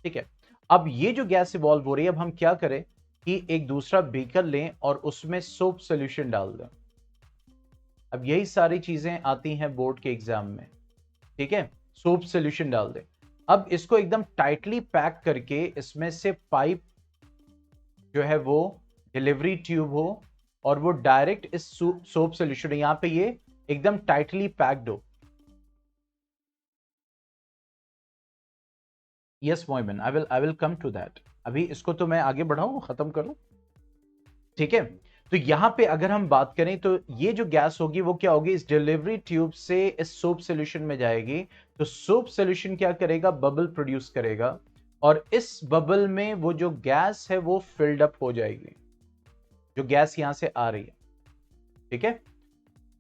ठीक है, अब ये जो गैस इवॉल्व हो रही है, अब हम क्या करें कि एक दूसरा बीकर लें और उसमें सोप सोल्यूशन डाल दें। अब यही सारी चीजें आती हैं बोर्ड के एग्जाम में। ठीक है, सोप सोल्यूशन डाल दें। अब इसको एकदम टाइटली पैक करके इसमें से पाइप जो है वो डिलीवरी ट्यूब हो और वो डायरेक्ट इस सोप सोल्यूशन, यहां पे ये एकदम टाइटली पैक्ड हो। Yes Moiman, I will come to that. अभी इसको तो मैं आगे बढ़ाऊं, खत्म करूं। ठीक है, तो यहां पे अगर हम बात करें तो ये जो गैस होगी वो क्या होगी, इस डिलीवरी ट्यूब से इस सोप सोल्यूशन में जाएगी। तो सोप सोल्यूशन क्या करेगा, बबल प्रोड्यूस करेगा और इस बबल में वो जो गैस है वो फिल्ड अप हो जाएगी, जो गैस यहां से आ रही है। ठीक है,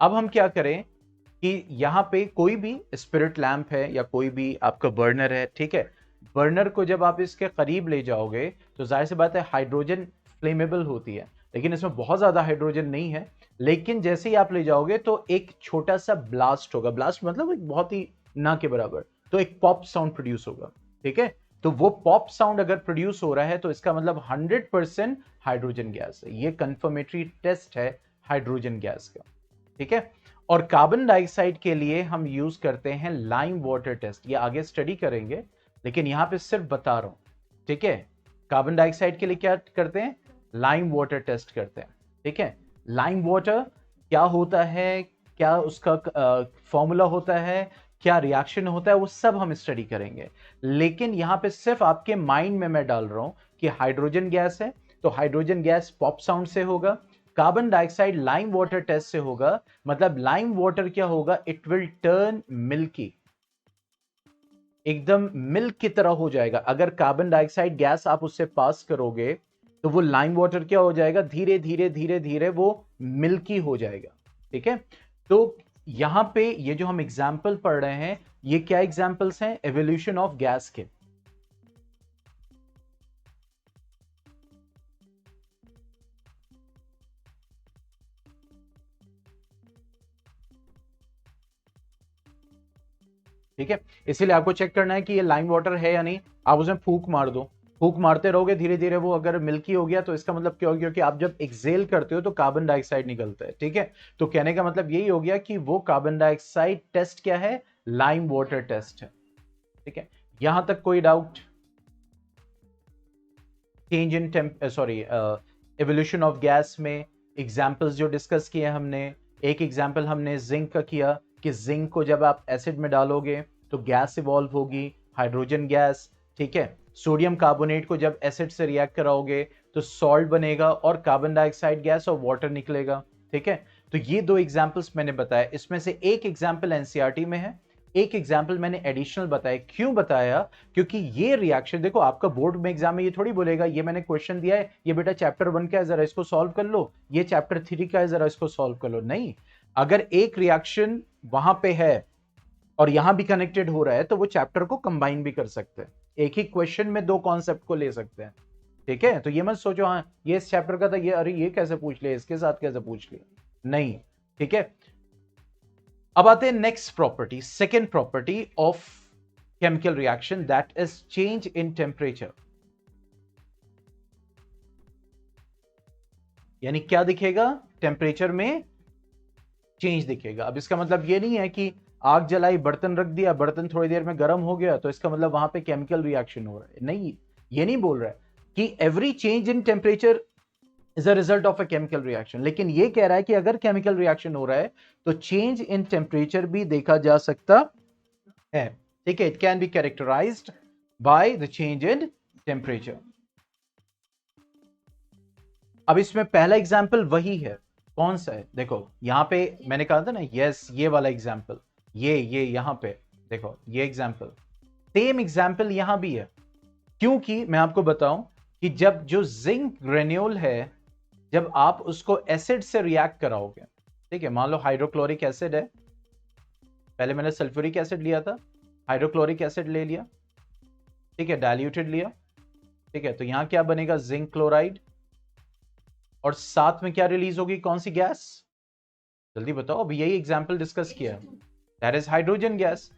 अब हम क्या करें कि यहां पे कोई भी स्पिरिट लैंप है या कोई भी आपका बर्नर है। ठीक है, बर्नर को जब आप इसके करीब ले जाओगे तो जाहिर सी बात है हाइड्रोजन फ्लेमेबल होती है, लेकिन इसमें बहुत ज्यादा हाइड्रोजन नहीं है। लेकिन जैसे ही आप ले जाओगे तो एक छोटा सा ब्लास्ट होगा, ब्लास्ट मतलब एक बहुत ही ना के बराबर, तो एक पॉप साउंड प्रोड्यूस होगा। ठीक है, तो वो पॉप साउंड अगर प्रोड्यूस हो रहा है तो इसका मतलब 100% हाइड्रोजन गैस है। ये कंफर्मेटरी टेस्ट है हाइड्रोजन गैस का। ठीक है, और कार्बन डाइऑक्साइड के लिए हम यूज करते हैं लाइम वाटर टेस्ट, ये आगे स्टडी करेंगे, लेकिन यहां पे सिर्फ बता रहा हूं। ठीक है, कार्बन डाइऑक्साइड के लिए क्या करते हैं, लाइम वाटर टेस्ट करते हैं। ठीक है, लाइम वाटर क्या होता है, क्या उसका फॉर्मूला होता है, क्या रिएक्शन होता है, वो सब हम स्टडी करेंगे। लेकिन यहां पे सिर्फ आपके माइंड में मैं डाल रहा हूं कि हाइड्रोजन गैस है तो हाइड्रोजन गैस पॉप साउंड से होगा, carbon dioxide lime water test से होगा। मतलब लाइम वाटर क्या होगा, इट विल टर्न मिल्की, एकदम मिल्क की तरह हो जाएगा। अगर कार्बन डाइऑक्साइड गैस आप उससे पास करोगे तो वो लाइम वाटर क्या हो जाएगा, धीरे धीरे धीरे धीरे वो मिल्की हो जाएगा। ठीक है, तो यहां पे ये जो हम एग्जाम्पल पढ़ रहे हैं, ये क्या एग्जाम्पल्स हैं, एवोल्यूशन ऑफ गैस के। ठीक है, इसीलिए आपको चेक करना है कि ये लाइम वाटर है या नहीं। आप उसमें फूंक मार दो, फूंक मारते रहोगे धीरे धीरे, वो अगर मिल्की हो गया तो इसका मतलब क्या हो गया, क्योंकि आप जब एक्सेल करते हो तो कार्बन डाइऑक्साइड निकलता है। ठीक है, तो कहने का मतलब यही हो गया कि वो कार्बन डाइऑक्साइड टेस्ट क्या है, लाइम वाटर टेस्ट है। ठीक है, यहां तक कोई doubt? Change in sorry evolution of gas में एग्जांपल्स जो डिस्कस किए हमने, एक एग्जांपल हमने जिंक का किया कि जिंक को जब आप एसिड में डालोगे तो गैस इवॉल्व होगी, हाइड्रोजन गैस। ठीक है, सोडियम कार्बोनेट को जब एसिड से रिएक्ट कराओगे तो सॉल्ट बनेगा और कार्बन डाइऑक्साइड गैस और वाटर निकलेगा। ठीक है, तो ये दो एग्जांपल्स मैंने बताया, इसमें से एक एग्जांपल एनसीईआरटी में है, एक एग्जाम्पल मैंने एडिशनल बताया। क्यों बताया, क्योंकि ये रिएक्शन देखो, आपका बोर्ड में एग्जाम में ये थोड़ी बोलेगा ये मैंने क्वेश्चन दिया है, ये बेटा चैप्टर 1 का है जरा इसको सॉल्व कर लो, ये चैप्टर 3 का है जरा इसको सॉल्व कर लो। नहीं, अगर एक रिएक्शन वहां पे है और यहां भी कनेक्टेड हो रहा है तो वो चैप्टर को कंबाइन भी कर सकते हैं, एक ही क्वेश्चन में दो कॉन्सेप्ट को ले सकते हैं। ठीक है, तो ये मत सोचो हाँ ये इस चैप्टर का था, ये अरे ये कैसे पूछ लिया, इसके साथ कैसे पूछ लिया, नहीं। ठीक है, अब आते हैं next property, second property of chemical reaction, that is change in temperature. यानी क्या दिखेगा, टेम्परेचर में चेंज दिखेगा। अब इसका मतलब ये नहीं है कि आग जलाई, बर्तन रख दिया, बर्तन थोड़ी देर में गर्म हो गया तो इसका मतलब वहां पे केमिकल रिएक्शन हो रहा है, नहीं, ये नहीं बोल रहा है कि every change in temperature is a result of a chemical reaction, लेकिन ये कह रहा है कि अगर केमिकल रिएक्शन हो रहा है तो चेंज इन टेम्परेचर भी देखा जा सकता है। ठीक है, it can be characterised by the change in temperature. अब इसमें पहला एग्जाम्पल वही है, कौन सा है, देखो यहां पे मैंने कहा था ना, यस ये वाला एग्जाम्पल, ये यहां पे देखो, ये एग्जाम्पल, सेम एग्जाम्पल यहां भी है। क्योंकि मैं आपको बताऊं कि जब जो जिंक ग्रेन्यूल है, जब आप उसको एसिड से रिएक्ट कराओगे, ठीक है, मान लो हाइड्रोक्लोरिक एसिड है, पहले मैंने सल्फ्यूरिक एसिड लिया था, हाइड्रोक्लोरिक एसिड ले लिया, ठीक है, डाइल्यूटेड लिया, ठीक है, तो यहां क्या बनेगा, जिंक क्लोराइड, और साथ में क्या रिलीज होगी, कौन सी गैस, जल्दी बताओ, अभी यही एग्जाम्पल डिस्कस किया, दैट इज हाइड्रोजन गैस।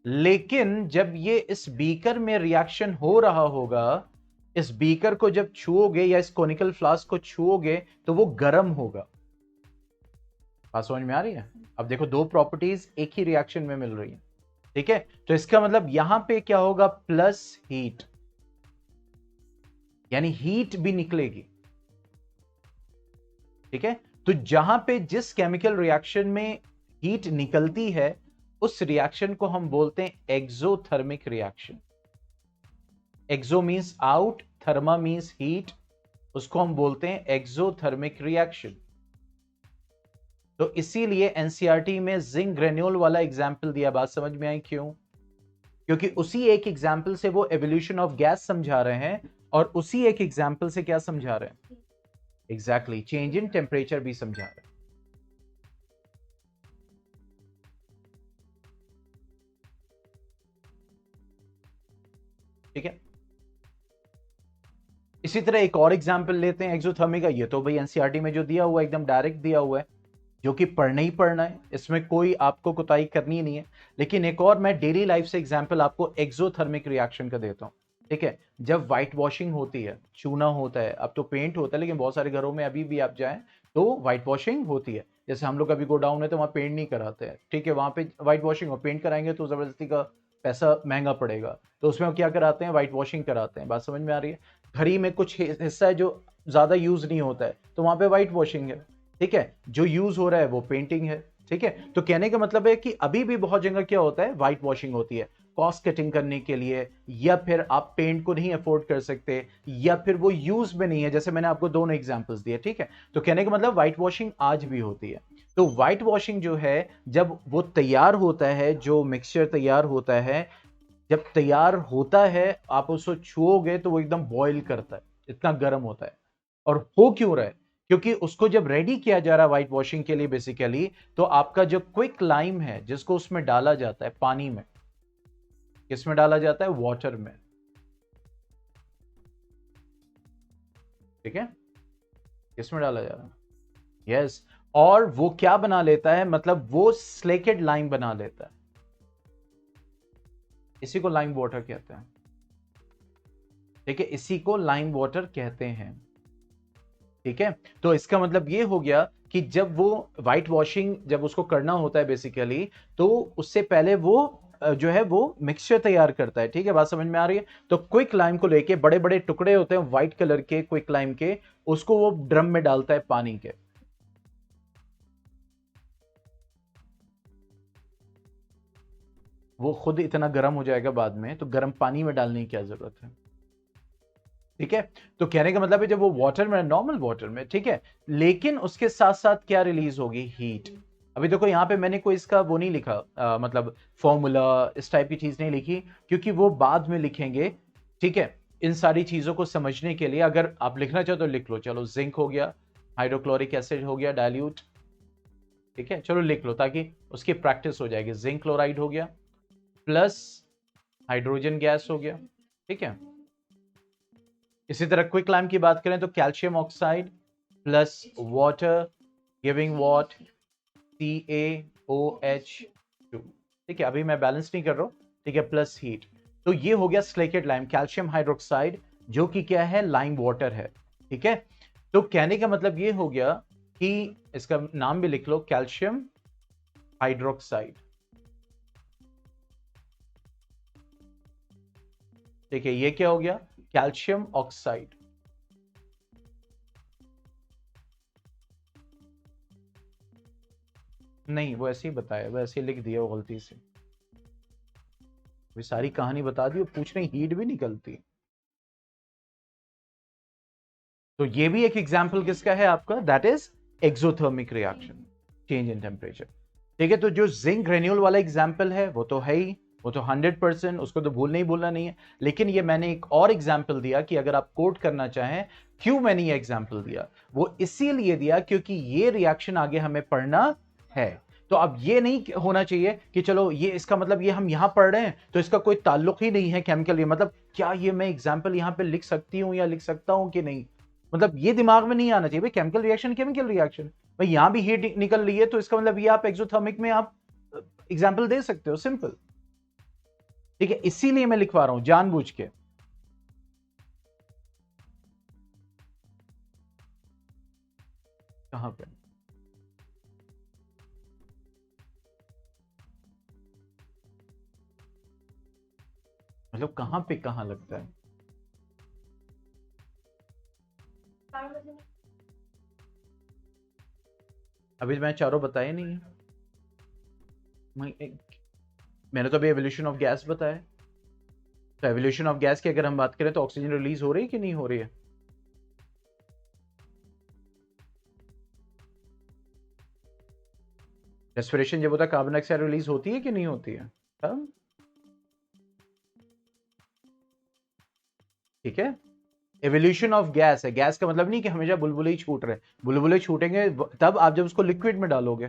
लेकिन जब ये इस बीकर में रिएक्शन हो रहा होगा, इस बीकर को जब छुओगे या इस कोनिकल फ्लास्क को छुओगे तो वो गर्म होगा। बात समझ में आ रही है? अब देखो दो प्रॉपर्टीज एक ही रिएक्शन में मिल रही है, ठीक है, तो इसका मतलब यहां पे क्या होगा, प्लस हीट, यानी हीट भी निकलेगी, ठीक है। तो जहां पे जिस केमिकल रिएक्शन में हीट निकलती है उस रिएक्शन को हम बोलते हैं एक्सोथर्मिक रिएक्शन। एक्सो मींस आउट, थर्मा मींस हीट, उसको हम बोलते हैं एक्सोथर्मिक रिएक्शन। तो इसीलिए एनसीईआरटी में जिंक ग्रेन्यूल वाला एग्जाम्पल दिया। बात समझ में आई क्यों? क्योंकि उसी एक एग्जाम्पल से वो एवोल्यूशन ऑफ गैस समझा रहे हैं और उसी एक एग्जाम्पल से क्या समझा रहे हैं, एग्जैक्टली चेंज इन टेम्परेचर भी समझा रहे हैं। ठीक है, इसी तरह एक और एग्जाम्पल लेते हैं एक्सोथर्मिक का। ये तो भाई एनसीईआरटी में जो दिया हुआ है एकदम डायरेक्ट दिया हुआ है, जो कि पढ़ना ही पढ़ना है, इसमें कोई आपको कोताही करनी नहीं है। लेकिन एक और मैं डेली लाइफ से एग्जाम्पल आपको एक्सोथर्मिक रिएक्शन का देता हूं। ठीक है, जब व्हाइट वॉशिंग होती है, चूना होता है, अब तो पेंट होता है, लेकिन बहुत सारे घरों में अभी भी आप जाएं तो व्हाइट वॉशिंग होती है। जैसे हम लोग अभी गोडाउन है तो वहां पेंट नहीं कराते हैं, ठीक है, वहां पे व्हाइट वॉशिंग और पेंट कराएंगे तो जबरदस्ती का पैसा महंगा पड़ेगा, तो उसमें क्या कराते हैं, व्हाइट वॉशिंग कराते हैं। बात समझ में आ रही है? घड़ी में कुछ हिस्सा है जो ज्यादा यूज नहीं होता है तो वहां पे व्हाइट वॉशिंग है, ठीक है, जो यूज हो रहा है वो पेंटिंग है। ठीक है, तो कहने का मतलब है कि अभी भी बहुत जगह क्या होता है, व्हाइट वॉशिंग होती है कॉस्ट कटिंग करने के लिए, या फिर आप पेंट को नहीं अफोर्ड कर सकते, या फिर वो यूज में नहीं है, जैसे मैंने आपको दोनों एग्जांपल्स दिए। ठीक है, तो कहने का मतलब व्हाइट वॉशिंग आज भी होती है। तो व्हाइट वॉशिंग जो है, जब वो तैयार होता है, जो मिक्सचर तैयार होता है, जब तैयार होता है आप उसको छुओगे तो वो एकदम बॉईल करता है, इतना गर्म होता है। और हो क्यों रहा है? क्योंकि उसको जब रेडी किया जा रहा है व्हाइट वॉशिंग के लिए बेसिकली, तो आपका जो क्विक लाइम है जिसको उसमें डाला जाता है पानी में, किसमें डाला जाता है, वाटर में, ठीक है, किसमें डाला जा रहा है, यस, और वो क्या बना लेता है, मतलब वो स्लेकेड लाइम बना लेता है, इसी को लाइम वाटर कहते हैं। ठीक है, इसी को लाइम वाटर कहते हैं। ठीक है, तो इसका मतलब ये हो गया कि जब वो व्हाइट वॉशिंग जब उसको करना होता है बेसिकली, तो उससे पहले वो जो है वो मिक्सचर तैयार करता है। ठीक है, बात समझ में आ रही है? तो क्विक लाइम को लेके बड़े बड़े टुकड़े होते हैं व्हाइट कलर के क्विक लाइम के, उसको वो ड्रम में डालता है पानी के। वो खुद इतना गर्म हो जाएगा बाद में, तो गर्म पानी में डालने की क्या जरूरत है? ठीक है, तो कहने का मतलब है जब वो वाटर में, नॉर्मल वाटर में, ठीक है, लेकिन उसके साथ साथ क्या रिलीज होगी, हीट। अभी देखो यहाँ पे मैंने कोई इसका वो नहीं लिखा, मतलब फॉर्मूला इस टाइप की चीज नहीं लिखी, क्योंकि वो बाद में लिखेंगे। ठीक है, इन सारी चीजों को समझने के लिए अगर आप लिखना चाहो तो लिख लो, चलो जिंक हो गया, हाइड्रोक्लोरिक एसिड हो गया डाइल्यूट, ठीक है, चलो लिख लो ताकि उसकी प्रैक्टिस हो जाएगी। जिंक क्लोराइड हो गया प्लस हाइड्रोजन गैस हो गया, ठीक है। इसी तरह क्विक लाइम की बात करें तो calcium oxide plus water giving what, CaOH2। ठीक है, अभी मैं बैलेंस नहीं कर रहा हूं, ठीक है, प्लस हीट। तो ये हो गया स्लेकेट लाइम, कैल्शियम हाइड्रोक्साइड, जो कि क्या है, लाइम वाटर है। ठीक है, तो कहने का मतलब ये हो गया कि इसका नाम भी लिख लो, कैल्शियम हाइड्रोक्साइड। ठीक है, ये क्या हो गया, कैल्शियम ऑक्साइड। नहीं, वो ऐसे ही बताया, वो ऐसे ही लिख दिया वो गलती से, वो सारी कहानी बता दी, पूछ रही हीट भी निकलती। तो ये भी एक एग्जाम्पल किसका है आपका, that is exothermic reaction, change in temperature. ठीक है, तो जो जिंक ग्रेन्यूल वाला एग्जाम्पल है वो तो है ही, वो तो 100%, उसको तो भूलना नहीं है। लेकिन ये मैंने एक और एग्जाम्पल दिया कि अगर आप कोट करना चाहें, क्यों मैंने ये एग्जाम्पल दिया, वो इसीलिए दिया क्योंकि ये रिएक्शन आगे हमें पढ़ना है। तो अब ये नहीं होना चाहिए कि चलो ये इसका मतलब ये हम यहां पढ़ रहे हैं तो इसका कोई ताल्लुक ही नहीं है केमिकल, ये मतलब क्या ये मैं एग्जाम्पल यहां पे लिख सकती हूं या लिख सकता हूं कि नहीं, मतलब ये दिमाग में नहीं आना चाहिए भाई, केमिकल रिएक्शन केमिकल रिएक्शन, भाई यहां भी हीट निकल रही है तो इसका मतलब ये आप एक्सोथर्मिक में आप एग्जाम्पल दे सकते हो, सिंपल। ठीक है, इसीलिए मैं लिखवा रहा हूं जानबूझ के। कहां पे, मतलब कहां पे कहां लगता है, अभी मैं चारों बताए नहीं है, मैंने तो अभी एवोल्यूशन ऑफ गैस बताया। तो एवोल्यूशन ऑफ गैस की अगर हम बात करें तो ऑक्सीजन रिलीज हो रही है कि नहीं हो रही है, रेस्पिरेशन जब होता है कार्बन डाइऑक्साइड रिलीज होती है कि नहीं होती है, तब। ठीक है, एवोल्यूशन ऑफ गैस है, गैस का मतलब नहीं कि हमेशा बुलबुले ही छूट रहे, बुलबुले छूटेंगे तब आप जब उसको लिक्विड में डालोगे,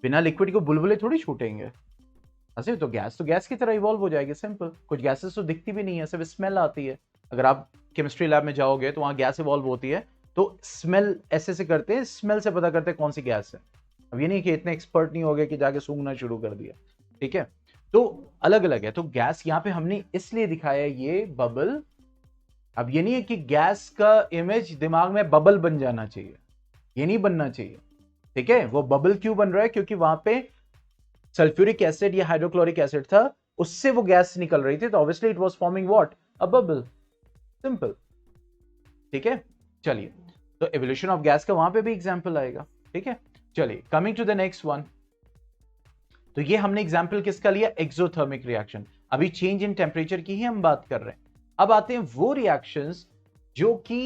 बिना लिक्विड को बुलबुले थोड़ी छूटेंगे। ऐसे तो गैस की तरह इवॉल्व हो जाएगी, सिंपल। कुछ गैसेस तो दिखती भी नहीं है, सिर्फ स्मेल आती है। अगर आप केमिस्ट्री लैब में जाओगे तो वहां गैस इवॉल्व होती है, तो स्मेल ऐसे से करते हैं, स्मेल से पता करते हैं कौन सी गैस है। अब ये नहीं कि इतने एक्सपर्ट नहीं हो गए कि जाके सूंघना शुरू कर दिया। ठीक है, तो अलग अलग है। तो गैस यहाँ पे हमने इसलिए दिखाया ये बबल। अब ये नहीं है कि गैस का इमेज दिमाग में बबल बन जाना चाहिए, ये नहीं बनना चाहिए। ठीक है, वो बबल क्यों बन रहा है, क्योंकि वहां पे सल्फ्यूरिक एसिड या हाइड्रोक्लोरिक एसिड था, उससे वो गैस निकल रही थी, तो obviously it was forming what, a bubble, simple. ठीक है, चलिए, तो एवोल्यूशन ऑफ गैस का वहां पे भी एग्जांपल आएगा। ठीक है, चलिए coming to the next one. तो ये हमने एग्जांपल किसका लिया, एक्सोथर्मिक रिएक्शन। अभी चेंज इन टेम्परेचर की ही हम बात कर रहे हैं। अब आते हैं वो रिएक्शंस जो कि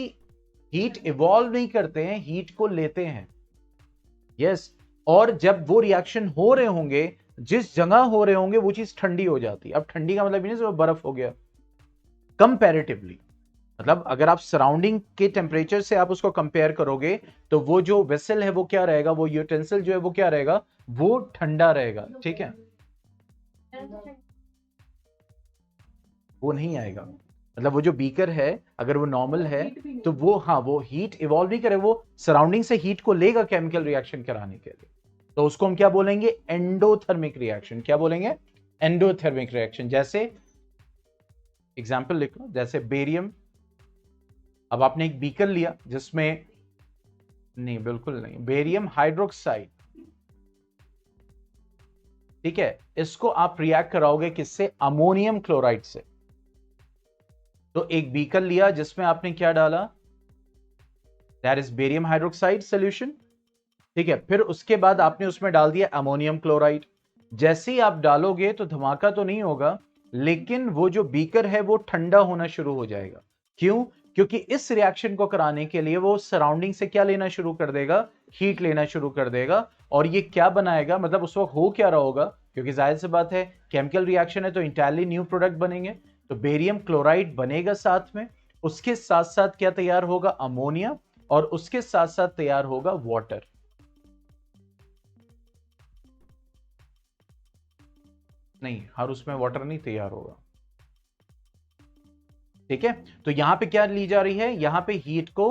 हीट इवॉल्व नहीं करते हैं, हीट को लेते हैं। यस, और जब वो रिएक्शन हो रहे होंगे, जिस जगह हो रहे होंगे वो चीज ठंडी हो जाती है। अब ठंडी का मतलब नहीं बर्फ हो गया, कंपैरेटिवली, मतलब अगर आप सराउंडिंग के टेम्परेचर से आप उसको कंपेयर करोगे तो वो जो वेसल है वो क्या रहेगा, वो यूटेंसिल जो है वो क्या रहेगा, वो ठंडा रहेगा। ठीक है, वो नहीं आएगा, मतलब वो जो बीकर है अगर वो नॉर्मल है तो वो, हाँ, वो हीट इवॉल्व नहीं करे, वो सराउंडिंग से हीट को लेगा केमिकल रिएक्शन कराने के लिए, तो उसको हम क्या बोलेंगे, एंडोथर्मिक रिएक्शन। क्या बोलेंगे, एंडोथर्मिक रिएक्शन। जैसे एग्जांपल लिख लो, जैसे बेरियम। अब आपने एक बीकर लिया जिसमें, नहीं बिल्कुल नहीं, बेरियम हाइड्रोक्साइड। ठीक है, इसको आप रिएक्ट कराओगे किससे, अमोनियम क्लोराइड से। तो एक बीकर लिया जिसमें आपने क्या डाला, that is barium hydroxide solution. ठीक है, फिर उसके बाद आपने उसमें डाल दिया अमोनियम क्लोराइड। जैसे ही आप डालोगे तो धमाका तो नहीं होगा, लेकिन वो जो बीकर है वो ठंडा होना शुरू हो जाएगा। क्यों, क्योंकि इस रिएक्शन को कराने के लिए वो सराउंडिंग से क्या लेना शुरू कर देगा, हीट लेना शुरू कर देगा। और ये क्या बनाएगा, मतलब उस वक्त हो क्या रहा होगा, क्योंकि जाहिर सी बात है केमिकल रिएक्शन है तो इंटायरली न्यू प्रोडक्ट बनेंगे, तो बेरियम क्लोराइड बनेगा साथ में, उसके साथ साथ क्या तैयार होगा, अमोनिया, और उसके साथ साथ तैयार होगा वाटर। नहीं, हर उसमें वाटर नहीं तैयार होगा। ठीक है, तो यहां पे क्या ली जा रही है, यहां पे हीट को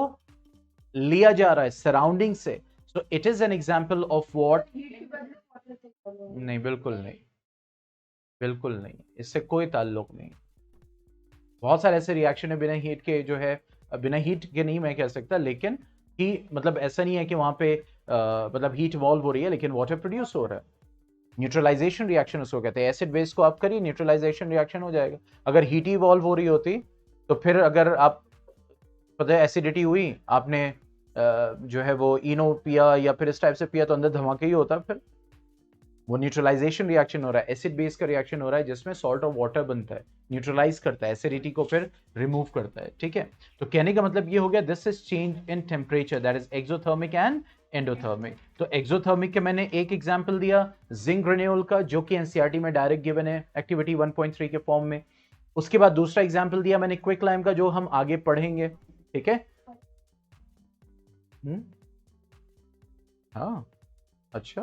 लिया जा रहा है सराउंडिंग से, so it is an example of what. नहीं बिल्कुल नहीं, बिल्कुल नहीं, इससे कोई ताल्लुक नहीं। बहुत सारे ऐसे रिएक्शन है बिना हीट के जो है, बिना हीट के नहीं मैं कह सकता, लेकिन ही मतलब ऐसा नहीं है कि वहां पे मतलब हीट इवॉल्व हो रही है लेकिन वाटर प्रोड्यूस हो रहा है। न्यूट्रलाइजेशन रिएक्शन उसको कहते हैं। एसिड बेस को आप करिए, न्यूट्रलाइजेशन रिएक्शन हो जाएगा। अगर हीट इवॉल्व हो रही होती तो फिर अगर आप पता है एसिडिटी हुई, आपने जो है वो इनो पिया या फिर इस टाइप से पिया तो अंदर धमाका ही होता। फिर वो न्यूट्रलाइजेशन रिएक्शन हो रहा है, एसिड बेस का रिएक्शन हो रहा है जिसमें सॉल्ट और वाटर बनता है, न्यूट्रलाइज करता है, एसिडिटी को फिर रिमूव करता है। ठीक है, तो कहने का मतलब ये हो गया this is change in temperature that is exothermic and endothermic. तो एक्सोथर्मिक के मैंने एक एग्जांपल दिया जिंक ग्रेन्यूल का, जो कि एनसीईआरटी में डायरेक्ट गिवन है एक्टिविटी 1.3 के फॉर्म में। उसके बाद दूसरा एग्जांपल दिया मैंने क्विक लाइम का, जो हम आगे पढ़ेंगे। ठीक है, हाँ अच्छा,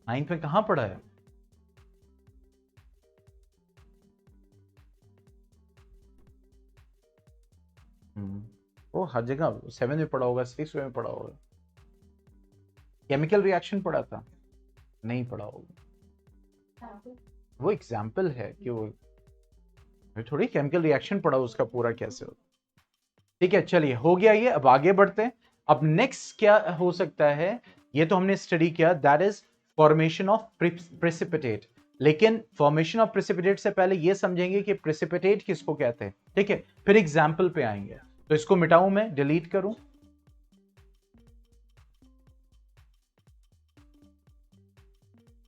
9th में कहां पढ़ा है? वो हर जगह 7 में पढ़ा होगा, 6 में पढ़ा होगा। केमिकल रिएक्शन पढ़ा था? नहीं पढ़ा होगा, वो एग्जाम्पल है कि वो थोड़ी केमिकल रिएक्शन पढ़ा उसका पूरा कैसे होता। ठीक है, चलिए हो गया ये, अब आगे बढ़ते हैं। अब नेक्स्ट क्या हो सकता है, ये तो हमने स्टडी किया, that is formation of precipitate. लेकिन फॉर्मेशन ऑफ प्रेसिपिटेट से पहले ये समझेंगे कि प्रेसिपिटेट किसको कहते हैं। ठीक है, फिर एग्जाम्पल पे आएंगे। तो इसको मिटाऊं, मैं डिलीट करूं।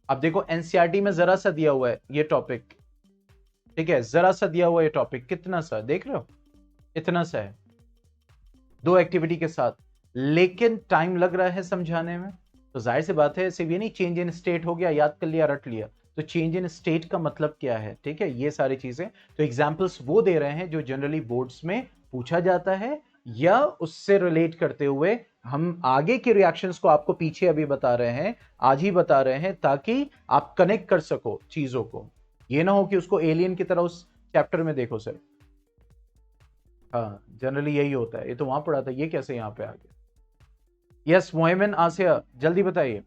अब देखो एनसीईआरटी में जरा सा दिया हुआ है ये टॉपिक। ठीक है, जरा सा दिया हुआ ये टॉपिक, कितना सा देख रहे हो, इतना सा है, 2 एक्टिविटी के साथ, लेकिन टाइम लग रहा है समझाने में। तो जाहिर सी बात है, सिर्फ ये नहीं चेंज इन स्टेट हो गया, याद कर लिया, रट लिया। तो चेंज इन स्टेट का मतलब क्या है, ठीक है, ये सारी चीजें। तो एग्जाम्पल्स वो दे रहे हैं जो जनरली बोर्ड्स में पूछा जाता है, या उससे रिलेट करते हुए हम आगे के रिएक्शंस को आपको पीछे अभी बता रहे हैं, आज ही बता रहे हैं, ताकि आप कनेक्ट कर सको चीजों को। ये ना हो कि उसको एलियन की तरह उस चैप्टर में देखो सर। हाँ, जनरली यही होता है। ये तो वहां पढ़ा था, ये कैसे यहाँ पे आ गया? यस मोहम्मद आसिया, जल्दी बताइए।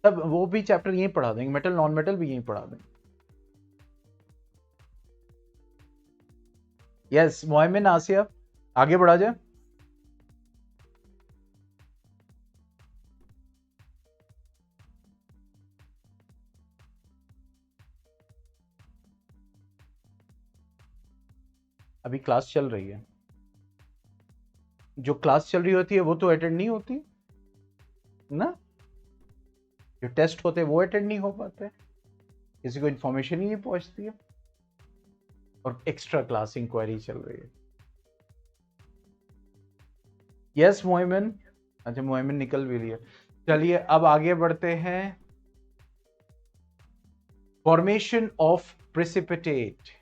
तब वो भी चैप्टर यहीं पढ़ा देंगे, मेटल नॉन मेटल भी यहीं पढ़ा देंगे। यस मोहम्मद आसिया, आगे बढ़ा जाए। अभी क्लास चल रही है, जो क्लास चल रही होती है वो तो अटेंड नहीं होती ना, जो टेस्ट होते हैं वो अटेंड नहीं हो पाते, किसी को इंफॉर्मेशन ही नहीं पहुंचती है, और एक्स्ट्रा क्लास इंक्वायरी चल रही है। यस मोहम्मद, अच्छा मोहम्मद निकल भी लिया। चलिए अब आगे बढ़ते हैं। Formation of precipitate.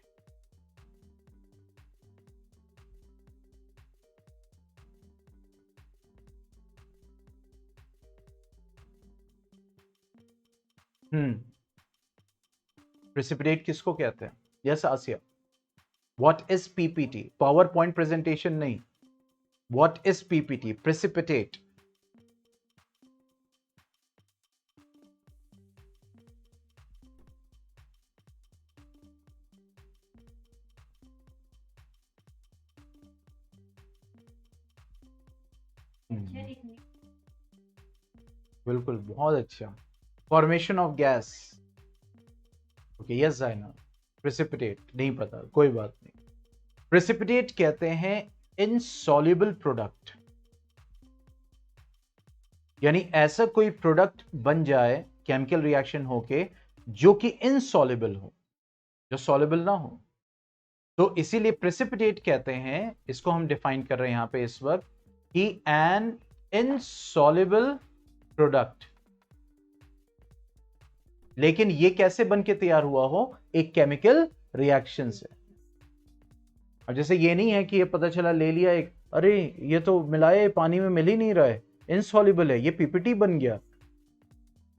प्रेसिपिटेट किसको कहते हैं? Yes Asiya, what is PPT? Power point presentation नहीं, व्हाट इज पीपीटी? प्रेसिपिटेट। बिल्कुल, बहुत अच्छा। Formation of gas. Okay yes Zaina, precipitate नहीं पता, कोई बात नहीं। प्रेसिपिटेट कहते हैं इनसॉल्युबल प्रोडक्ट, यानी ऐसा कोई प्रोडक्ट बन जाए केमिकल रिएक्शन होके जो कि इनसॉल्युबल हो, जो सॉल्युबल ना हो। तो इसीलिए प्रेसिपिटेट कहते हैं, इसको हम डिफाइन कर रहे हैं यहां पे इस वक्त, कि एन इनसॉल्युबल प्रोडक्ट। लेकिन ये कैसे बन के तैयार हुआ हो? एक केमिकल रिएक्शन से। अब जैसे ये नहीं है कि ये पता चला ले लिया एक, अरे ये तो मिलाए पानी में मिल ही नहीं रहा है, इनसॉल्युबल है, ये पीपीटी बन गया।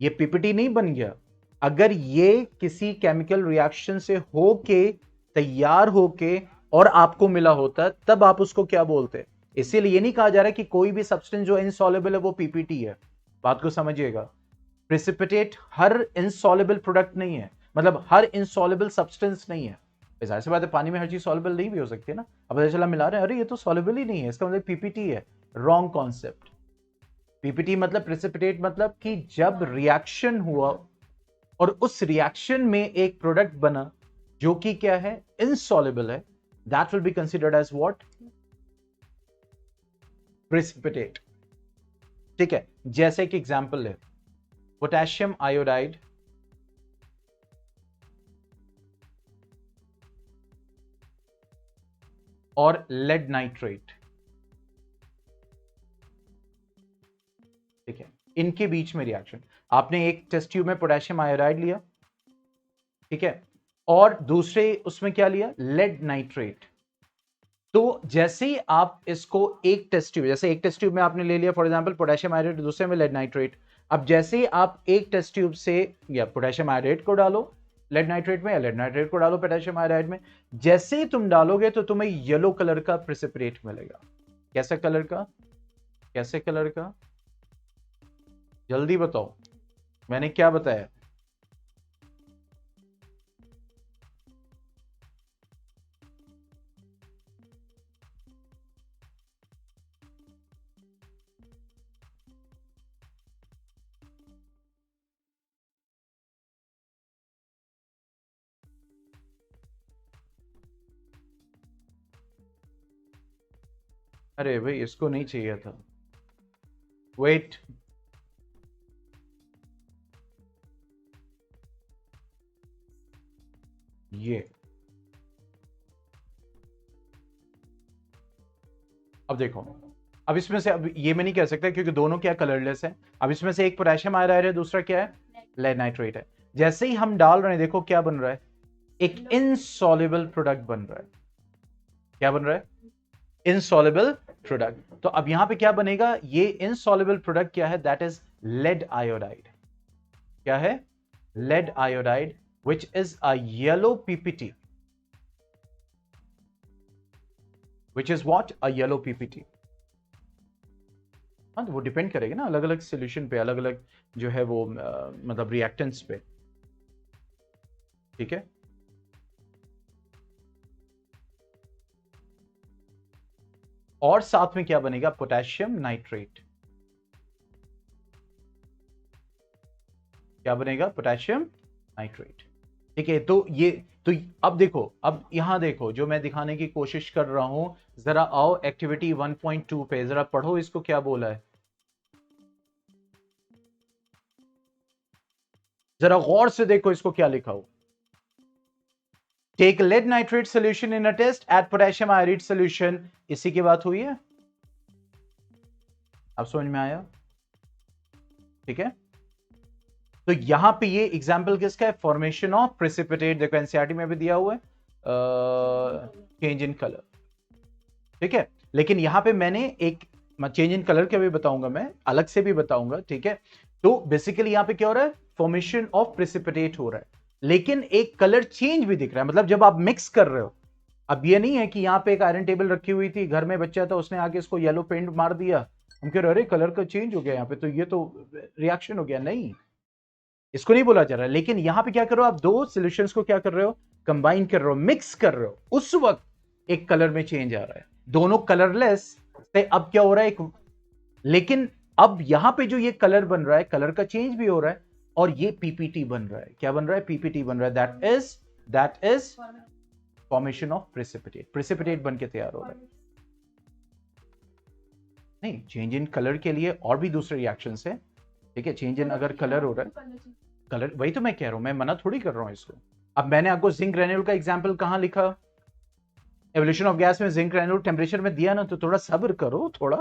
ये पीपीटी नहीं बन गया। अगर ये किसी केमिकल रिएक्शन से होके तैयार होके और आपको मिला होता, तब आप उसको क्या बोलते? इसीलिए ये नहीं कहा जा रहा कि कोई भी सब्सटेंस जो इनसॉल्युबल है वो पीपीटी है। बात को समझिएगा, प्रेसिपिटेट हर इनसॉल्युबल प्रोडक्ट नहीं है। मतलब हर इनसॉल्युबल सब्सटेंस नहीं है। जाहिर सी बात है पानी में हर चीज सॉल्युबल नहीं भी हो सकती है ना। अब पता चला मिला रहे हैं, अरे ये तो सॉल्युबल ही नहीं है, इसका मतलब पीपीटी है। Wrong concept. पीपीटी मतलब प्रेसिपिटेट, मतलब कि जब रिएक्शन हुआ और उस रिएक्शन में एक प्रोडक्ट बना जो कि क्या है, इनसॉल्युबल है, that will be considered as what, precipitate. ठीक है, जैसे एक एग्जांपल है पोटेशियम आयोडाइड और लेड नाइट्रेट। ठीक है, इनके बीच में रिएक्शन, आपने एक टेस्ट ट्यूब में पोटेशियम आयोडाइड लिया, ठीक है, और दूसरे उसमें क्या लिया, लेड नाइट्रेट। तो जैसे ही आप इसको एक टेस्ट ट्यूब, जैसे एक टेस्ट ट्यूब में आपने ले लिया फॉर एग्जांपल पोटेशियम आयोडाइड, दूसरे में लेड नाइट्रेट। अब जैसे ही आप एक टेस्ट ट्यूब से या पोटेशियम आयोडाइड को डालो लेड नाइट्रेट में, या लेड नाइट्रेट को डालो पोटेशियम आयोडाइड में, जैसे ही तुम डालोगे तो तुम्हें येलो कलर का प्रेसिपिटेट मिलेगा। कैसा कलर का, कैसे कलर का, जल्दी बताओ, मैंने क्या बताया? अरे भाई इसको नहीं चाहिए था, वेट, ये अब देखो, अब इसमें से, अब ये मैं नहीं कह सकता क्योंकि दोनों क्या कलरलेस है। अब इसमें से एक पोटेशियम आयोडाइड है, दूसरा क्या है, लेड नाइट्रेट है। जैसे ही हम डाल रहे हैं देखो क्या बन रहा है, एक इनसॉल्युबल प्रोडक्ट बन रहा है। क्या बन रहा है, इनसॉल्युबल प्रोडक्ट। तो अब यहां पे क्या बनेगा, ये इनसॉल्युबल प्रोडक्ट क्या है, दैट इज लेड आयोडाइड। क्या है, lead iodide, which is a yellow PPT, which is what, a yellow PPT। हाँ, तो वो डिपेंड करेगा ना अलग अलग सोल्यूशन पे, अलग अलग जो है वो मतलब रिएक्टेंट्स पे। ठीक है, और साथ में क्या बनेगा, पोटेशियम नाइट्रेट। क्या बनेगा, पोटेशियम नाइट्रेट। ठीक है, तो ये, तो अब देखो, अब यहां देखो जो मैं दिखाने की कोशिश कर रहा हूं, जरा आओ एक्टिविटी 1.2 पे, जरा पढ़ो इसको क्या बोला है, जरा गौर से देखो इसको क्या लिखा हो। Take lead nitrate solution in a test at potassium iodide solution, इसी की बात हुई है। अब समझ में आया? ठीक है, तो यहां पे ये एग्जांपल किसका है, फॉर्मेशन ऑफ प्रेसिपिटेट। देखो एनसीईआरटी में भी दिया हुआ है चेंज इन कलर। ठीक है, लेकिन यहां पे मैंने एक चेंज इन कलर का भी बताऊंगा, मैं अलग से भी बताऊंगा। ठीक है, तो बेसिकली यहां पे क्या हो रहा है, फॉर्मेशन ऑफ प्रेसिपिटेट हो रहा है, लेकिन एक कलर चेंज भी दिख रहा है। मतलब जब आप मिक्स कर रहे हो, अब ये नहीं है कि यहाँ पे एक आयरन टेबल रखी हुई थी, घर में बच्चा था उसने आके इसको येलो पेंट मार दिया, हम कह रहे अरे कलर का चेंज हो गया यहाँ पे, तो ये तो रिएक्शन हो गया। नहीं, इसको नहीं बोला जा रहा। लेकिन यहां पे क्या कर रहे हो आप, दो सॉल्यूशंस को क्या कर रहे हो, कंबाइन कर रहे हो, मिक्स कर रहे हो, उस वक्त एक कलर में चेंज आ रहा है, दोनों कलरलेस से अब क्या हो रहा है एक, लेकिन अब यहां पे जो ये कलर बन रहा है, कलर का चेंज भी हो रहा है, और ये पीपीटी बन रहा है। क्या बन रहा है, पीपीटी बन रहा है, that is formation of precipitate. Precipitate बन के तैयार हो रहा है। नहीं, चेंज इन कलर के लिए और भी दूसरे रिएक्शंस है। ठीक है, चेंज इन अगर कलर हो रहा है, कलर, वही तो मैं कह रहा हूं, मैं मना थोड़ी कर रहा हूं इसको। अब मैंने आपको जिंक ग्रेन्यूल का एग्जांपल कहां लिखा, एवोल्यूशन ऑफ गैस में जिंक ग्रेन्यूल टेम्परेचर में दिया ना, तो थोड़ा सब्र करो थोड़ा,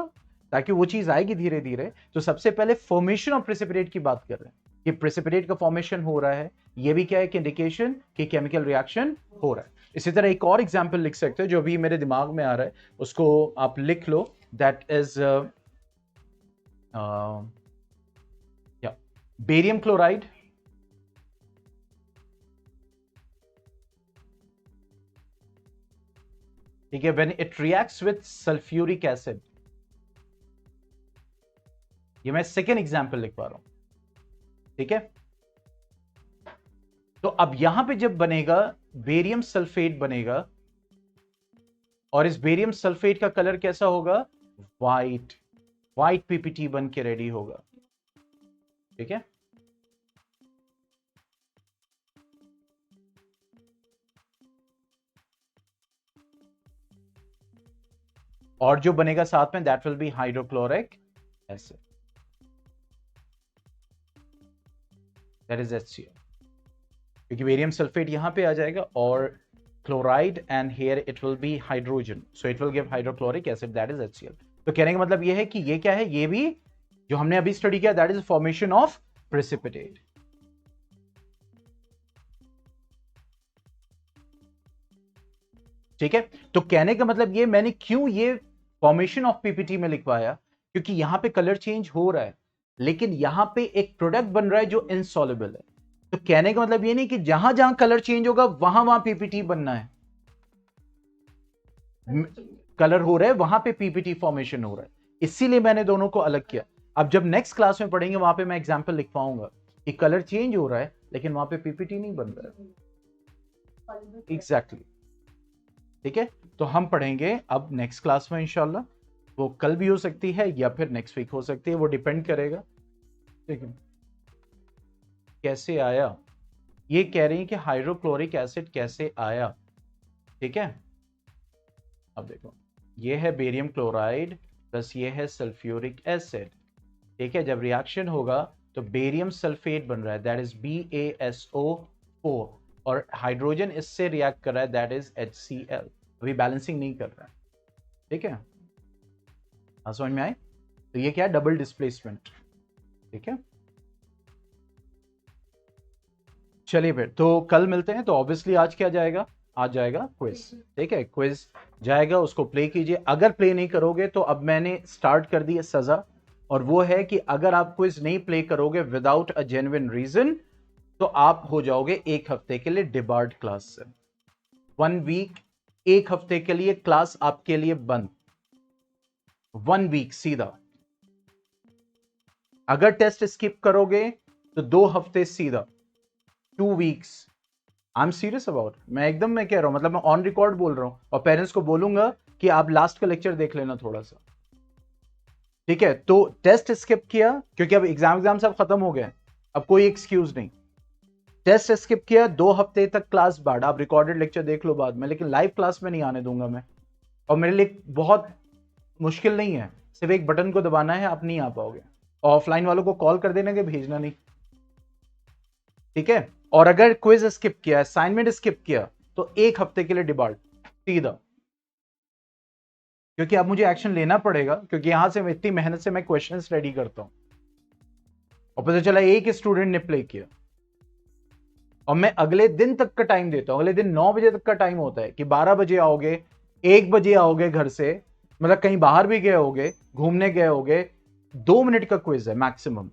ताकि वो चीज आएगी धीरे धीरे। तो सबसे पहले फॉर्मेशन ऑफ प्रेसिपिटेट की बात कर रहे हैं कि प्रेसिपिटेट का फॉर्मेशन हो रहा है, ये भी क्या है कि इंडिकेशन कि केमिकल रिएक्शन हो रहा है। इसी तरह एक और एग्जांपल लिख सकते हो जो भी मेरे दिमाग में आ रहा है, उसको आप लिख लो, दैट इज बेरियम क्लोराइड। ठीक है, when it reacts with sulphuric acid. ये मैं सेकेंड एग्जांपल लिख पा रहा हूं। ठीक है, तो अब यहां पे जब बनेगा बेरियम सल्फेट बनेगा, और इस बेरियम सल्फेट का कलर कैसा होगा? व्हाइट। व्हाइट पीपीटी बन के रेडी होगा। ठीक है, और जो बनेगा साथ में that will B hydrochloric acid, that is HCl, क्योंकि बेरियम सल्फेट यहां पे आ जाएगा और chloride and here it will be hydrogen, so it will give hydrochloric acid, that is HCl। तो कहने का मतलब ये है कि ये क्या है, ये भी जो हमने अभी स्टडी किया that is formation of precipitate. ठीक है, तो कहने का मतलब ये, मैंने क्यों ये फॉर्मेशन ऑफ पीपीटी में लिखवाया, क्योंकि यहां पे कलर चेंज हो रहा है लेकिन यहां पे एक प्रोडक्ट बन रहा है जो इनसॉल्युबल है। तो कहने का मतलब ये नहीं कि जहां जहां कलर चेंज होगा वहां वहां पीपीटी बनना है, कलर हो रहा है वहां पे पीपीटी फॉर्मेशन हो रहा है, इसीलिए मैंने दोनों को अलग किया। अब जब नेक्स्ट क्लास में पढ़ेंगे वहां पे मैं एग्जांपल लिखवाऊंगा कि कलर चेंज हो रहा है लेकिन वहां पे पीपीटी नहीं बन रहा है। एग्जैक्टली। ठीक है, तो हम पढ़ेंगे अब नेक्स्ट क्लास में इंशाल्लाह, वो कल भी हो सकती है या फिर नेक्स्ट वीक हो सकती है, वो डिपेंड करेगा। ठीक है, कैसे आया, ये कह रही है कि हाइड्रोक्लोरिक एसिड कैसे आया। ठीक है, अब देखो ये है बेरियम क्लोराइड प्लस ये है सल्फ्यूरिक एसिड। ठीक है, जब रिएक्शन होगा तो बेरियम सल्फेट बन रहा है दैट इज BaSO4 और हाइड्रोजन इससे रिएक्ट कर रहा है दैट इज HCl, अभी बैलेंसिंग नहीं कर रहा है। ठीक है, समझ में आए? तो ये क्या है, डबल डिस्प्लेसमेंट। ठीक है, चलिए फिर तो कल मिलते हैं। तो ऑब्वियसली आज क्या जाएगा, आज जाएगा क्विज। ठीक है, क्विज जाएगा, उसको प्ले कीजिए। अगर प्ले नहीं करोगे तो अब मैंने स्टार्ट कर दी है सजा, और वो है कि अगर आप क्विज नहीं प्ले करोगे विदाउट अ जेन्युइन रीजन तो आप हो जाओगे एक हफ्ते के लिए डिबार्ड क्लास से। 1 वीक, एक हफ्ते के लिए क्लास आपके लिए बंद, 1 वीक सीधा। अगर टेस्ट स्किप करोगे तो 2 हफ्ते सीधा, 2 weeks. I am serious about, मैं एकदम मैं कह रहा हूं, मतलब मैं ऑन रिकॉर्ड बोल रहा हूं, और पेरेंट्स को बोलूंगा कि आप लास्ट का लेक्चर देख लेना थोड़ा सा। ठीक है, तो टेस्ट स्किप किया क्योंकि अब एग्जाम सब खत्म हो गए, अब कोई एक्सक्यूज नहीं। टेस्ट स्किप किया, 2 हफ्ते तक क्लास बाद, आप रिकॉर्डेड लेक्चर देख लो बाद में, लेकिन लाइव क्लास में नहीं आने दूंगा मैं। और मेरे लिए बहुत मुश्किल नहीं है, सिर्फ एक बटन को दबाना है, आप नहीं आ पाओगे। ऑफलाइन वालों को कॉल कर देना कि भेजना नहीं। ठीक है, और अगर क्विज स्किप किया, असाइनमेंट स्किप किया तो एक हफ्ते के लिए डिबार्ट सीधा, क्योंकि अब मुझे एक्शन लेना पड़ेगा, क्योंकि यहां से इतनी मेहनत से मैं क्वेश्चंस रेडी करता हूं और पता चला एक स्टूडेंट ने प्ले किया, और मैं अगले दिन तक का टाइम देता हूं। अगले दिन 9 बजे तक का टाइम होता है कि 12 बजे आओगे, 1 बजे आओगे घर से, मतलब कहीं बाहर भी गए होगे, घूमने गए होगे, 2 मिनट का क्विज है मैक्सिमम।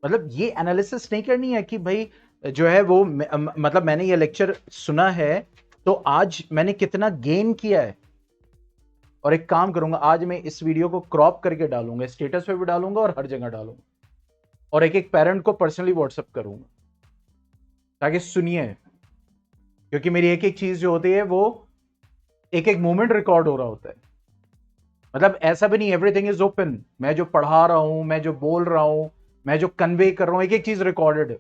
मतलब ये एनालिसिस नहीं करनी है कि भाई जो है वो मतलब मैंने ये लेक्चर सुना है तो आज मैंने कितना गेन किया है। और एक काम करूंगा, आज मैं इस वीडियो को क्रॉप करके डालूंगा, स्टेटस पे भी डालूंगा और हर जगह डालूंगा, और एक एक पेरेंट को पर्सनली व्हाट्सएप करूंगा ताकि सुनिए, क्योंकि मेरी एक एक चीज जो होती है वो एक एक मोमेंट रिकॉर्ड हो रहा होता है। मतलब ऐसा भी नहीं एवरीथिंग इज ओपन, मैं जो पढ़ा रहा हूं, मैं जो बोल रहा हूं, मैं जो कन्वे कर रहा हूं, एक एक चीज रिकॉर्डेड है।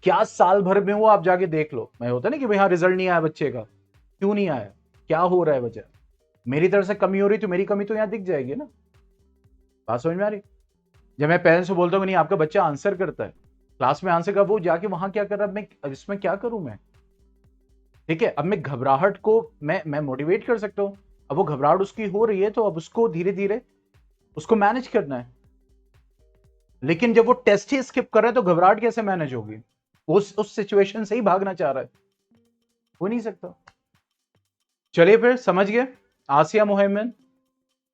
क्या साल भर में हुआ आप जाके देख लो। मैं होता ना कि भाई हाँ रिजल्ट नहीं आया बच्चे का, क्यों नहीं आया, क्या हो रहा है वजह, मेरी तरफ से कमी हो रही तो मेरी कमी तो यहां दिख जाएगी ना। बात समझ में आ रही? जब मैं पेरेंट्स को बोलता हूँ नहीं आपका बच्चा आंसर करता है, क्लास में आंसर कर, वो जाके वहां क्या कर रहा है, मैं इसमें क्या करूं मैं। ठीक है, अब मैं घबराहट को मैं मोटिवेट कर सकता हूं, अब वो घबराहट उसकी हो रही है तो अब उसको धीरे धीरे उसको मैनेज करना है। लेकिन जब वो टेस्ट ही स्किप कर रहा है तो घबराहट कैसे मैनेज होगी, उस सिचुएशन से ही भागना चाह रहा है, हो नहीं सकता। चलिए फिर समझ गए। आसिया मोहम्मद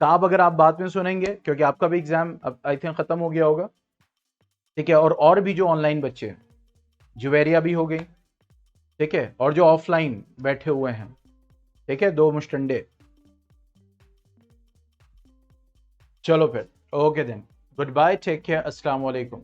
काब अगर आप बाद में सुनेंगे क्योंकि आपका भी एग्जाम अब आई थिंक खत्म हो गया होगा। ठीक है, और भी जो ऑनलाइन बच्चे, जुवेरिया भी हो गई, ठीक है, और जो ऑफलाइन बैठे हुए हैं, ठीक है, 2 मुस्टंडे। चलो फिर okay then, goodbye, take care, अस्सलाम वालेकुम।